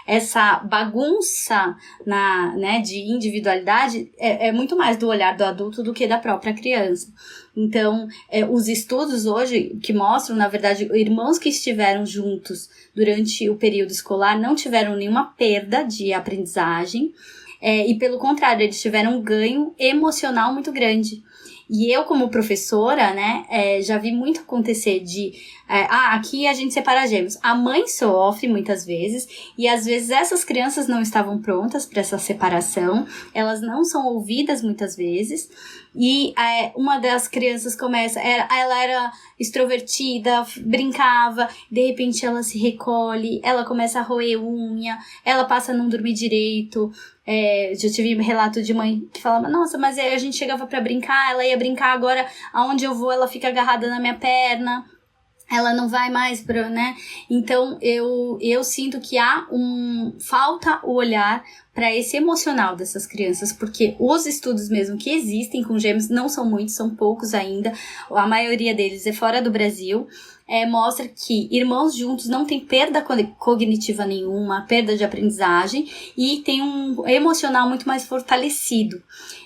essa bagunça né, de individualidade, é muito mais do olhar do adulto do que da própria criança. Então os estudos hoje que mostram, na verdade, irmãos que estiveram juntos durante o período escolar não tiveram nenhuma perda de aprendizagem, e pelo contrário, eles tiveram um ganho emocional muito grande. E eu, como professora, né, já vi muito acontecer de... aqui a gente separa gêmeos. A mãe sofre muitas vezes, e às vezes essas crianças não estavam prontas para essa separação, elas não são ouvidas muitas vezes, e uma das crianças ela era extrovertida, brincava, de repente ela se recolhe, ela começa a roer unha, ela passa a não dormir direito. Já tive relato de mãe que falava, nossa, mas a gente chegava pra brincar, ela ia brincar, agora aonde eu vou ela fica agarrada na minha perna, ela não vai mais né? Então eu sinto que falta o olhar para esse emocional dessas crianças, porque os estudos mesmo que existem com gêmeos não são muitos, são poucos ainda, a maioria deles é fora do Brasil, mostra que irmãos juntos não tem perda cognitiva nenhuma, perda de aprendizagem, e tem um emocional muito mais fortalecido.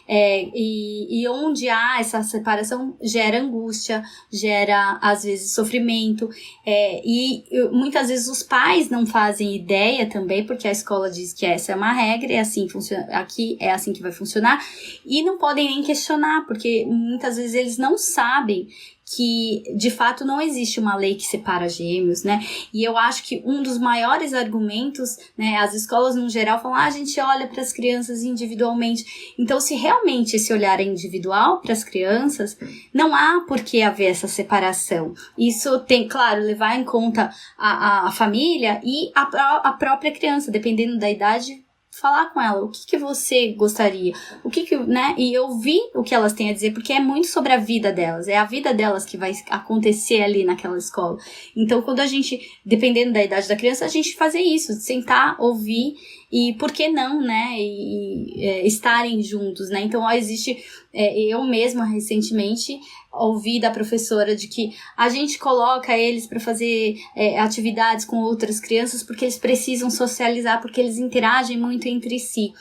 E onde há essa separação gera angústia, gera às vezes sofrimento, e muitas vezes os pais não fazem ideia também, porque a escola diz que essa é uma regra, é assim funciona, aqui é assim que vai funcionar, e não podem nem questionar, porque muitas vezes eles não sabem que de fato não existe uma lei que separa gêmeos, né? E eu acho que um dos maiores argumentos, né, as escolas no geral falam, a gente olha para as crianças individualmente. Então, se realmente esse olhar é individual para as crianças, não há por que haver essa separação. Isso tem, claro, levar em conta a família e a própria criança, dependendo da idade, falar com ela, o que você gostaria, né, e ouvir o que elas têm a dizer, porque é muito sobre a vida delas, é a vida delas que vai acontecer ali naquela escola. Então, quando a gente, dependendo da idade da criança, a gente fazer isso, sentar, ouvir, e por que não, né, estarem juntos, né, então existe, eu mesma recentemente ouvi da professora de que a gente coloca eles para fazer atividades com outras crianças porque eles precisam socializar, porque eles interagem muito entre si.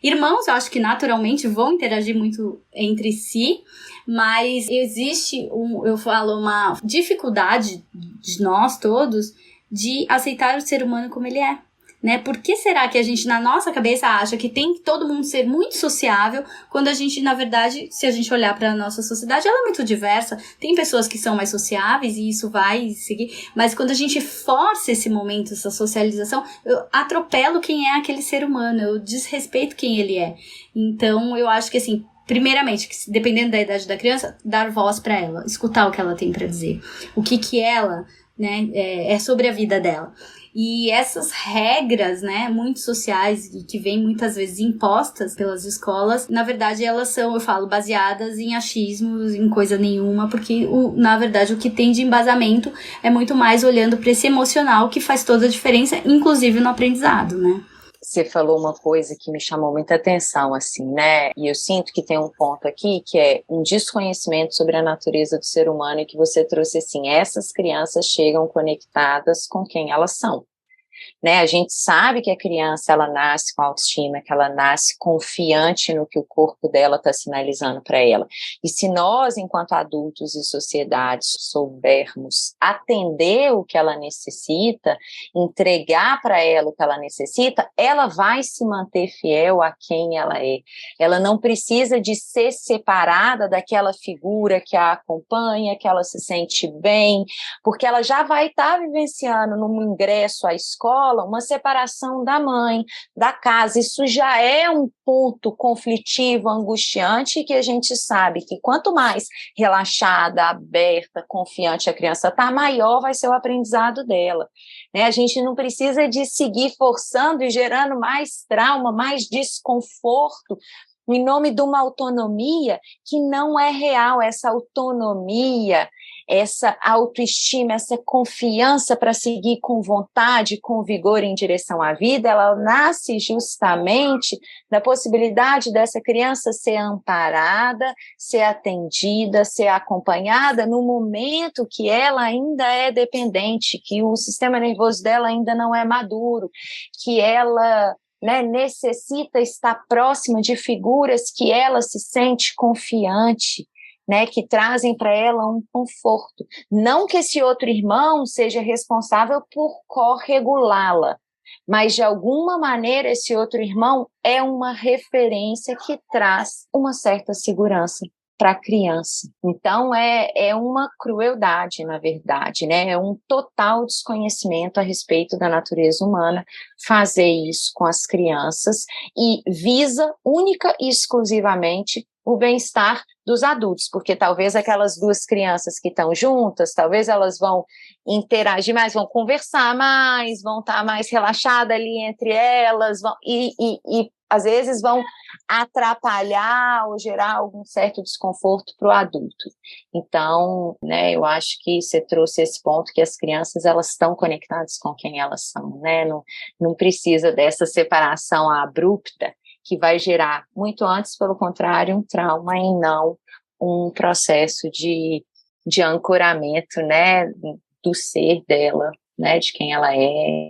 Irmãos, eu acho que naturalmente vão interagir muito entre si, mas existe, uma dificuldade de nós todos de aceitar o ser humano como ele é. Né? Por que será que a gente, na nossa cabeça, acha que tem que todo mundo ser muito sociável, quando a gente, na verdade, se a gente olhar para a nossa sociedade, ela é muito diversa, tem pessoas que são mais sociáveis e isso vai seguir, mas quando a gente força esse momento, essa socialização, eu atropelo quem é aquele ser humano, eu desrespeito quem ele é. Então, eu acho que, assim, primeiramente, dependendo da idade da criança, dar voz para ela, escutar o que ela tem para dizer, o que ela, né, é sobre a vida dela. E essas regras, né, muito sociais e que vêm muitas vezes impostas pelas escolas, na verdade elas são, eu falo, baseadas em achismos, em coisa nenhuma, porque na verdade o que tem de embasamento é muito mais olhando para esse emocional que faz toda a diferença, inclusive no aprendizado, né? Você falou uma coisa que me chamou muita atenção, assim, né? E eu sinto que tem um ponto aqui que é um desconhecimento sobre a natureza do ser humano e que você trouxe, assim, essas crianças chegam conectadas com quem elas são. Né? A gente sabe que a criança, ela nasce com autoestima, que ela nasce confiante no que o corpo dela está sinalizando para ela. E se nós, enquanto adultos e sociedade, soubermos atender o que ela necessita, entregar para ela o que ela necessita, ela vai se manter fiel a quem ela é. Ela não precisa de ser separada daquela figura que a acompanha, que ela se sente bem, porque ela já vai estar vivenciando no ingresso à escola uma separação da mãe, da casa. Isso já é um ponto conflitivo, angustiante, que a gente sabe que quanto mais relaxada, aberta, confiante a criança está, maior vai ser o aprendizado dela. Né? A gente não precisa de seguir forçando e gerando mais trauma, mais desconforto, em nome de uma autonomia que não é real. Essa autonomia, essa autoestima, essa confiança para seguir com vontade, com vigor em direção à vida, ela nasce justamente da possibilidade dessa criança ser amparada, ser atendida, ser acompanhada no momento que ela ainda é dependente, que o sistema nervoso dela ainda não é maduro, que ela, né, necessita estar próxima de figuras que ela se sente confiante, né, que trazem para ela um conforto. Não que esse outro irmão seja responsável por corregulá-la, mas de alguma maneira esse outro irmão é uma referência que traz uma certa segurança. para a criança. Então, é uma crueldade, na verdade, né? É um total desconhecimento a respeito da natureza humana fazer isso com as crianças e visa única e exclusivamente o bem-estar dos adultos, porque talvez aquelas duas crianças que estão juntas, talvez elas vão interagir mais, vão conversar mais, vão estar mais relaxadas ali entre elas, e às vezes vão atrapalhar ou gerar algum certo desconforto para o adulto. Então, né, eu acho que você trouxe esse ponto que as crianças, elas estão conectadas com quem elas são, né? Não precisa dessa separação abrupta que vai gerar, muito antes, pelo contrário, um trauma e não um processo de ancoramento, né, do ser dela, né, de quem ela é.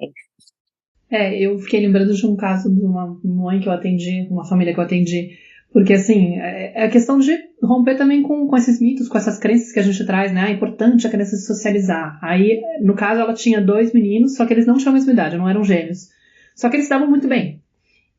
Eu fiquei lembrando de um caso de uma mãe que eu atendi, uma família que eu atendi, porque, assim, é a questão de romper também com esses mitos, com essas crenças que a gente traz, né, é importante a criança se socializar. Aí, no caso, ela tinha 2 meninos, só que eles não tinham a mesma idade, não eram gêmeos. Só que eles se davam muito bem.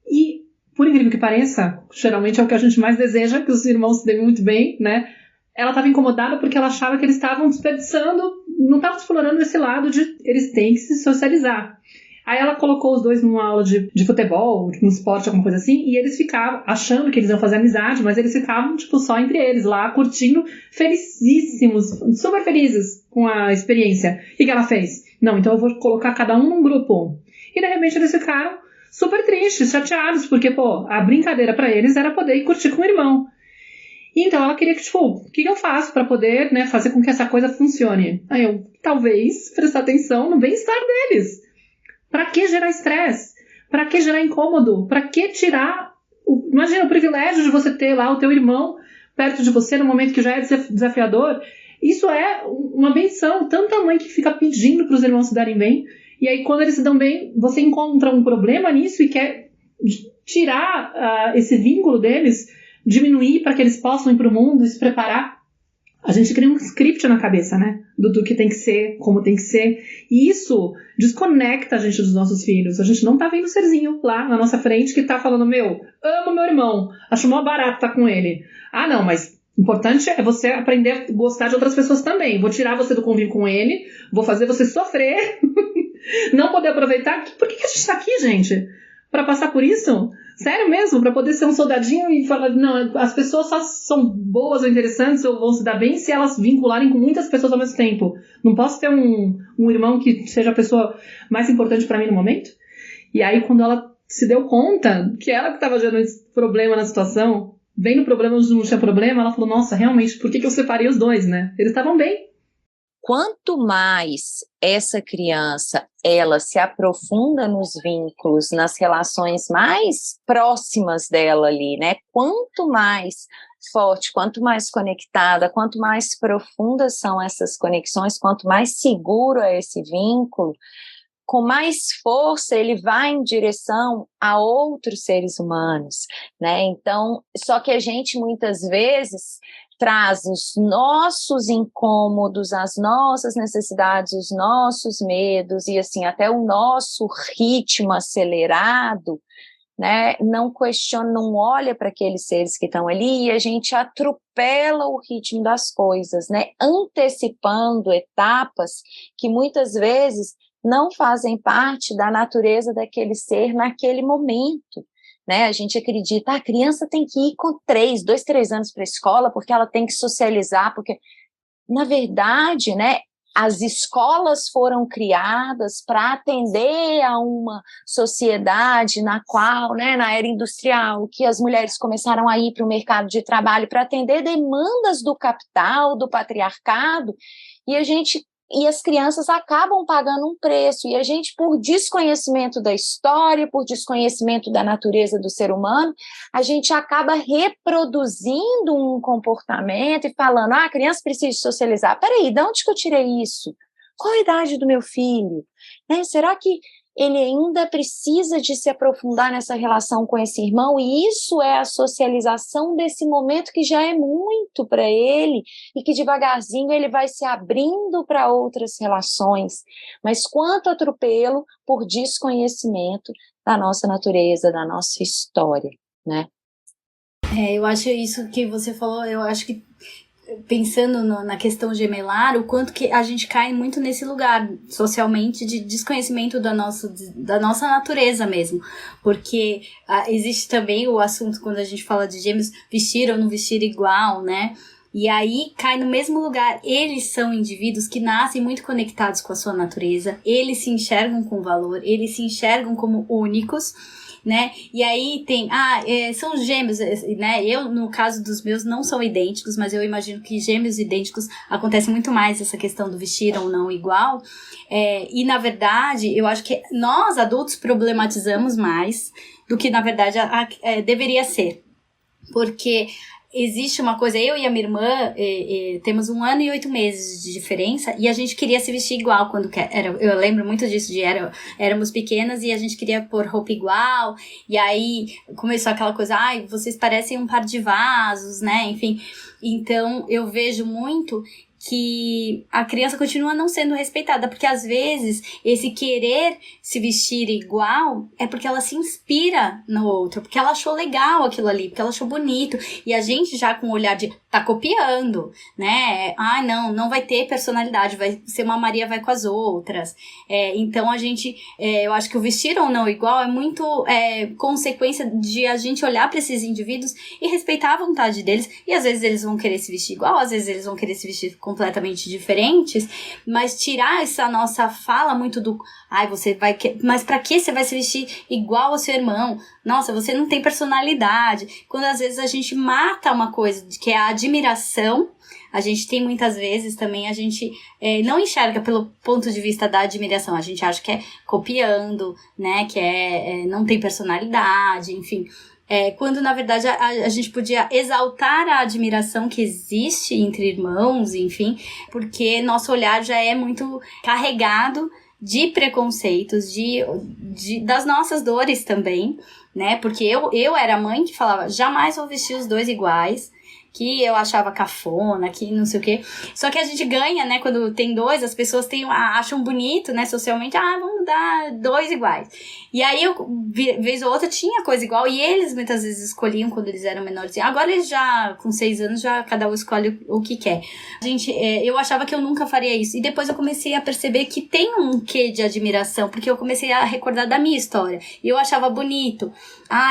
E, por incrível que pareça, geralmente é o que a gente mais deseja, que os irmãos se dêem muito bem, né? Ela estava incomodada porque ela achava que eles estavam desperdiçando, não estavam explorando esse lado de eles têm que se socializar. Aí ela colocou os dois numa aula de futebol, num esporte, alguma coisa assim, e eles ficavam achando que eles iam fazer amizade, mas eles ficavam, tipo, só entre eles, lá, curtindo, felicíssimos, super felizes com a experiência. E o que ela fez? Não, então eu vou colocar cada um num grupo. E, de repente, eles ficaram super tristes, chateados, porque, pô, a brincadeira pra eles era poder ir curtir com o irmão. E então ela queria que, tipo, o que eu faço pra poder, né, fazer com que essa coisa funcione? Aí eu, talvez, prestar atenção no bem-estar deles. Pra que gerar estresse? Pra que gerar incômodo? Pra que tirar... Imagina o privilégio de você ter lá o teu irmão perto de você no momento que já é desafiador. Isso é uma benção. Tanta mãe que fica pedindo pros irmãos se darem bem. E aí, quando eles se dão bem, você encontra um problema nisso e quer tirar esse vínculo deles, diminuir para que eles possam ir para o mundo e se preparar. A gente cria um script na cabeça, né? Do que tem que ser, como tem que ser. E isso desconecta a gente dos nossos filhos. A gente não tá vendo o serzinho lá na nossa frente que tá falando, amo meu irmão, acho mó barato estar com ele. Ah, não, mas importante é você aprender a gostar de outras pessoas também. Vou tirar você do convívio com ele, vou fazer você sofrer, não poder aproveitar. Por que a gente tá aqui, gente? Pra passar por isso? Sério mesmo? Pra poder ser um soldadinho e falar, não, as pessoas só são boas ou interessantes ou vão se dar bem se elas vincularem com muitas pessoas ao mesmo tempo. Não posso ter um irmão que seja a pessoa mais importante pra mim no momento? E aí, quando ela se deu conta que ela que estava gerando esse problema na situação, vendo o problema onde não tinha problema, ela falou, nossa, realmente, por que eu separei os dois, né? Eles estavam bem. Quanto mais essa criança, ela se aprofunda nos vínculos, nas relações mais próximas dela ali, né? Quanto mais forte, quanto mais conectada, quanto mais profundas são essas conexões, quanto mais seguro é esse vínculo, com mais força ele vai em direção a outros seres humanos, né? Então, só que a gente muitas vezes traz os nossos incômodos, as nossas necessidades, os nossos medos e assim até o nosso ritmo acelerado, né? Não questiona, não olha para aqueles seres que estão ali e a gente atropela o ritmo das coisas, né? Antecipando etapas que muitas vezes não fazem parte da natureza daquele ser naquele momento. Né? A gente acredita, a criança tem que ir com 2, 3 anos para a escola porque ela tem que socializar, porque, na verdade, né, as escolas foram criadas para atender a uma sociedade na qual, né, na era industrial, que as mulheres começaram a ir para o mercado de trabalho para atender demandas do capital, do patriarcado, e as crianças acabam pagando um preço, e a gente, por desconhecimento da história, por desconhecimento da natureza do ser humano, a gente acaba reproduzindo um comportamento e falando, a criança precisa socializar. Peraí, de onde que eu tirei isso? Qual a idade do meu filho? Né? Será que ele ainda precisa de se aprofundar nessa relação com esse irmão? E isso é a socialização desse momento que já é muito para ele e que devagarzinho ele vai se abrindo para outras relações. Mas quanto atropelo por desconhecimento da nossa natureza, da nossa história, né? Eu acho isso que você falou, eu acho que pensando na questão gemelar, o quanto que a gente cai muito nesse lugar, socialmente, de desconhecimento da nossa natureza mesmo. Porque existe também o assunto, quando a gente fala de gêmeos, vestir ou não vestir igual, né? E aí cai no mesmo lugar. Eles são indivíduos que nascem muito conectados com a sua natureza, eles se enxergam com valor, eles se enxergam como únicos, né? E aí tem, são gêmeos, né? Eu, no caso dos meus, não são idênticos, mas eu imagino que gêmeos idênticos acontece muito mais essa questão do vestir ou não igual. E na verdade, eu acho que nós adultos problematizamos mais do que na verdade deveria ser. Porque existe uma coisa, eu e a minha irmã temos 1 ano e 8 meses de diferença e a gente queria se vestir igual quando eu lembro muito disso, éramos pequenas e a gente queria pôr roupa igual, e aí começou aquela coisa, vocês parecem um par de vasos, né, enfim. Então eu vejo muito que a criança continua não sendo respeitada, porque às vezes esse querer se vestir igual é porque ela se inspira no outro, porque ela achou legal aquilo ali, porque ela achou bonito, e a gente já com o olhar de tá copiando, né, não vai ter personalidade, vai ser uma Maria vai com as outras, então a gente, eu acho que o vestir ou não igual é muito consequência de a gente olhar para esses indivíduos e respeitar a vontade deles, e às vezes eles vão querer se vestir igual, às vezes eles vão querer se vestir completamente diferentes, mas tirar essa nossa fala muito do você vai, mas pra que você vai se vestir igual ao seu irmão? Nossa, você não tem personalidade. Quando às vezes a gente mata uma coisa que é a admiração, a gente tem muitas vezes também, a gente não enxerga pelo ponto de vista da admiração, a gente acha que é copiando, né, que não tem personalidade, enfim. Quando na verdade a gente podia exaltar a admiração que existe entre irmãos, enfim, porque nosso olhar já é muito carregado de preconceitos, das nossas dores também, né? Porque eu era a mãe que falava, jamais vou vestir os dois iguais, que eu achava cafona, que não sei o quê. Só que a gente ganha, né? Quando tem dois, as pessoas acham bonito, né? Socialmente, vamos dar 2 iguais. E aí, vez ou outra, tinha coisa igual. E eles, muitas vezes, escolhiam quando eles eram menores. Agora, eles já, com 6 anos, já cada um escolhe o que quer. Eu achava que eu nunca faria isso. E depois eu comecei a perceber que tem um quê de admiração. Porque eu comecei a recordar da minha história. E eu achava bonito.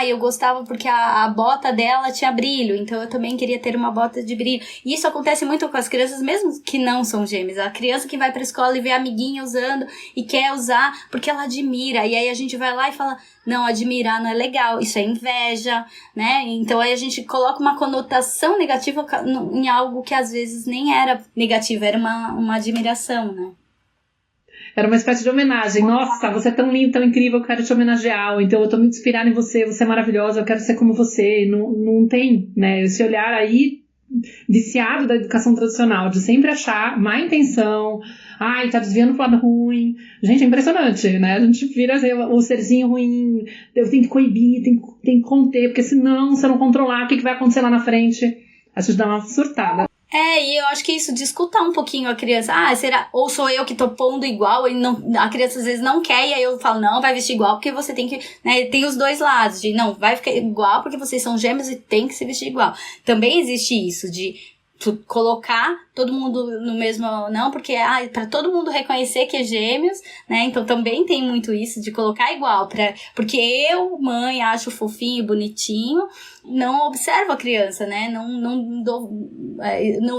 Eu gostava porque a bota dela tinha brilho. Então, eu também queria ter uma bota de brilho. E isso acontece muito com as crianças, mesmo que não são gêmeas. A criança que vai pra escola e vê a amiguinha usando e quer usar porque ela admira. E aí a gente vai lá e fala, não, admirar não é legal, isso é inveja, né? Então aí a gente coloca uma conotação negativa em algo que às vezes nem era negativo, era uma admiração, né? Era uma espécie de homenagem. Nossa, você é tão lindo, tão incrível, eu quero te homenagear. Ou então eu tô muito inspirada em você, você é maravilhosa, eu quero ser como você. Não tem, né? Esse olhar aí viciado da educação tradicional, de sempre achar má intenção, tá desviando pro lado ruim. Gente, é impressionante, né? A gente vira o serzinho ruim, eu tenho que coibir, tem que conter, porque senão, se eu não controlar, o que vai acontecer lá na frente? A gente dá uma surtada. E eu acho que isso, de escutar um pouquinho a criança, será, ou sou eu que tô pondo igual, e não, a criança às vezes não quer, e aí eu falo, não, vai vestir igual, porque você tem que, né, tem os dois lados, de não, vai ficar igual, porque vocês são gêmeos e tem que se vestir igual. Também existe isso, de colocar todo mundo no mesmo, não, porque para todo mundo reconhecer que é gêmeos, né, então também tem muito isso de colocar igual, porque eu, mãe, acho fofinho, bonitinho, não observo a criança, né, não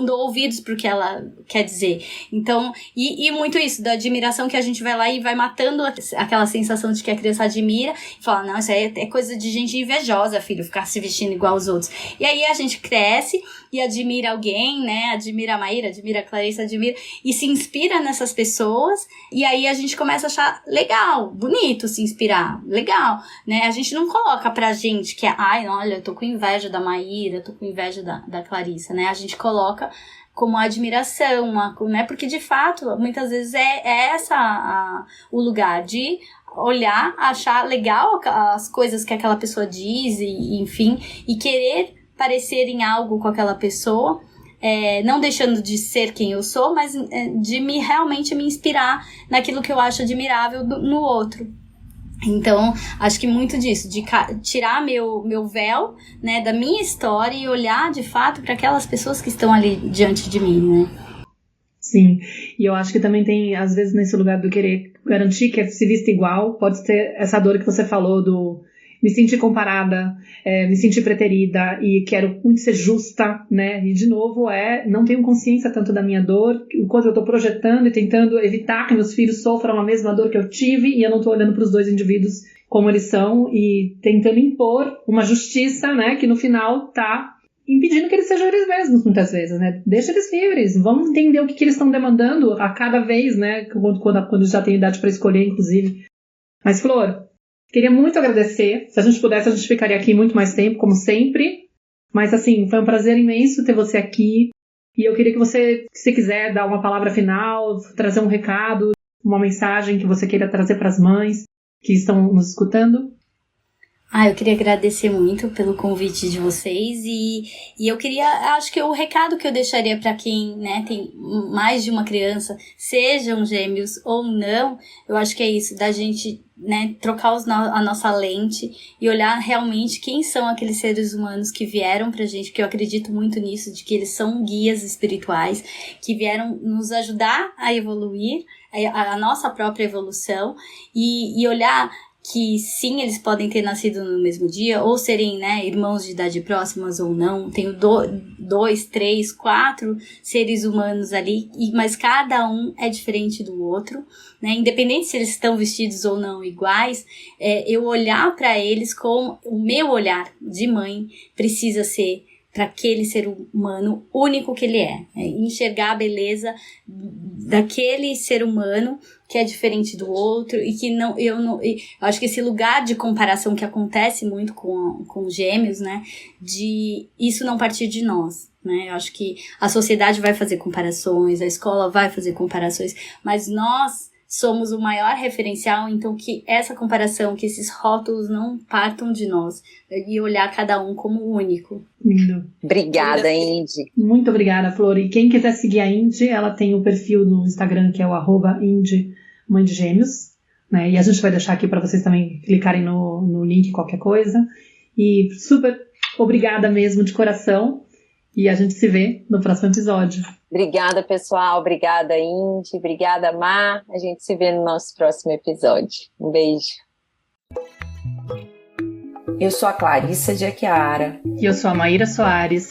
dou ouvidos pro que ela quer dizer. Então, e muito isso, da admiração, que a gente vai lá e vai matando aquela sensação de que a criança admira, e fala, não, isso aí é coisa de gente invejosa, filho, ficar se vestindo igual aos outros. E aí a gente cresce e admira alguém, né, admira a Maíra, admira a Clarissa, admira, e se inspira nessas pessoas, e aí a gente começa a achar legal, bonito se inspirar, legal, né, a gente não coloca pra gente que olha, eu tô com inveja da Maíra, tô com inveja da Clarissa, né, a gente coloca como admiração, né, porque de fato, muitas vezes é o lugar de olhar, achar legal as coisas que aquela pessoa diz, e enfim, e querer parecer em algo com aquela pessoa, não deixando de ser quem eu sou, mas de realmente me inspirar naquilo que eu acho admirável no outro. Então, acho que muito disso, de tirar meu véu, né, da minha história e olhar, de fato, para aquelas pessoas que estão ali diante de mim, né? Sim, e eu acho que também tem, às vezes, nesse lugar do querer garantir que se vista igual, pode ter essa dor que você falou do me sentir comparada, me sentir preterida e quero muito ser justa, né? E, de novo, não tenho consciência tanto da minha dor, o quanto eu estou projetando e tentando evitar que meus filhos sofram a mesma dor que eu tive, e eu não estou olhando para os dois indivíduos como eles são e tentando impor uma justiça, né? Que no final está impedindo que eles sejam eles mesmos, muitas vezes, né? Deixa eles livres, vamos entender o que eles estão demandando a cada vez, né? Quando já tem idade para escolher, inclusive. Mas, Flor, queria muito agradecer. Se a gente pudesse, a gente ficaria aqui muito mais tempo, como sempre. Mas, assim, foi um prazer imenso ter você aqui. E eu queria que você, se quiser, dar uma palavra final, trazer um recado, uma mensagem que você queira trazer para as mães que estão nos escutando. Eu queria agradecer muito pelo convite de vocês e eu queria, acho que o recado que eu deixaria para quem, né, tem mais de uma criança, sejam gêmeos ou não, eu acho que é isso, da gente, né, trocar a nossa lente e olhar realmente quem são aqueles seres humanos que vieram pra gente, porque eu acredito muito nisso, de que eles são guias espirituais, que vieram nos ajudar a evoluir, a nossa própria evolução e olhar que sim, eles podem ter nascido no mesmo dia, ou serem, né, irmãos de idade próximas ou não. Tenho 2, 3, 4 seres humanos ali, mas cada um é diferente do outro, né? Independente se eles estão vestidos ou não iguais, eu olhar para eles com o meu olhar de mãe precisa ser para aquele ser humano único que ele é. Enxergar a beleza daquele ser humano que é diferente do outro e que eu acho que esse lugar de comparação que acontece muito com gêmeos, né, de isso não partir de nós, né, eu acho que a sociedade vai fazer comparações, a escola vai fazer comparações, mas nós somos o maior referencial, então que essa comparação, que esses rótulos não partam de nós e olhar cada um como único. Lindo. Obrigada, Indy. Muito obrigada, Flor. E quem quiser seguir a Indy, ela tem um perfil no Instagram que é o @Indy Mãe de Gêmeos, né? E a gente vai deixar aqui para vocês também clicarem no link, qualquer coisa. E super obrigada mesmo, de coração. E a gente se vê no próximo episódio. Obrigada, pessoal. Obrigada, Indy. Obrigada, Mar. A gente se vê no nosso próximo episódio. Um beijo. Eu sou a Clarissa de Aquiara. E eu sou a Maíra Soares.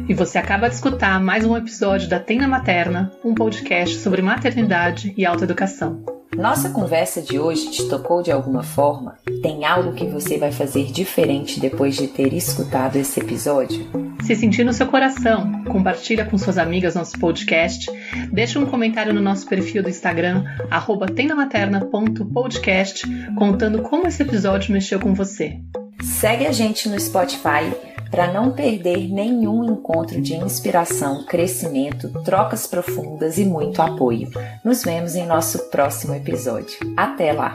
E você acaba de escutar mais um episódio da Tenda Materna, um podcast sobre maternidade e autoeducação. Nossa conversa de hoje te tocou de alguma forma? Tem algo que você vai fazer diferente depois de ter escutado esse episódio? Se sentir no seu coração, compartilha com suas amigas nosso podcast, deixa um comentário no nosso perfil do Instagram, @tendamaterna.podcast, contando como esse episódio mexeu com você. Segue a gente no Spotify para não perder nenhum encontro de inspiração, crescimento, trocas profundas e muito apoio. Nos vemos em nosso próximo episódio. Até lá!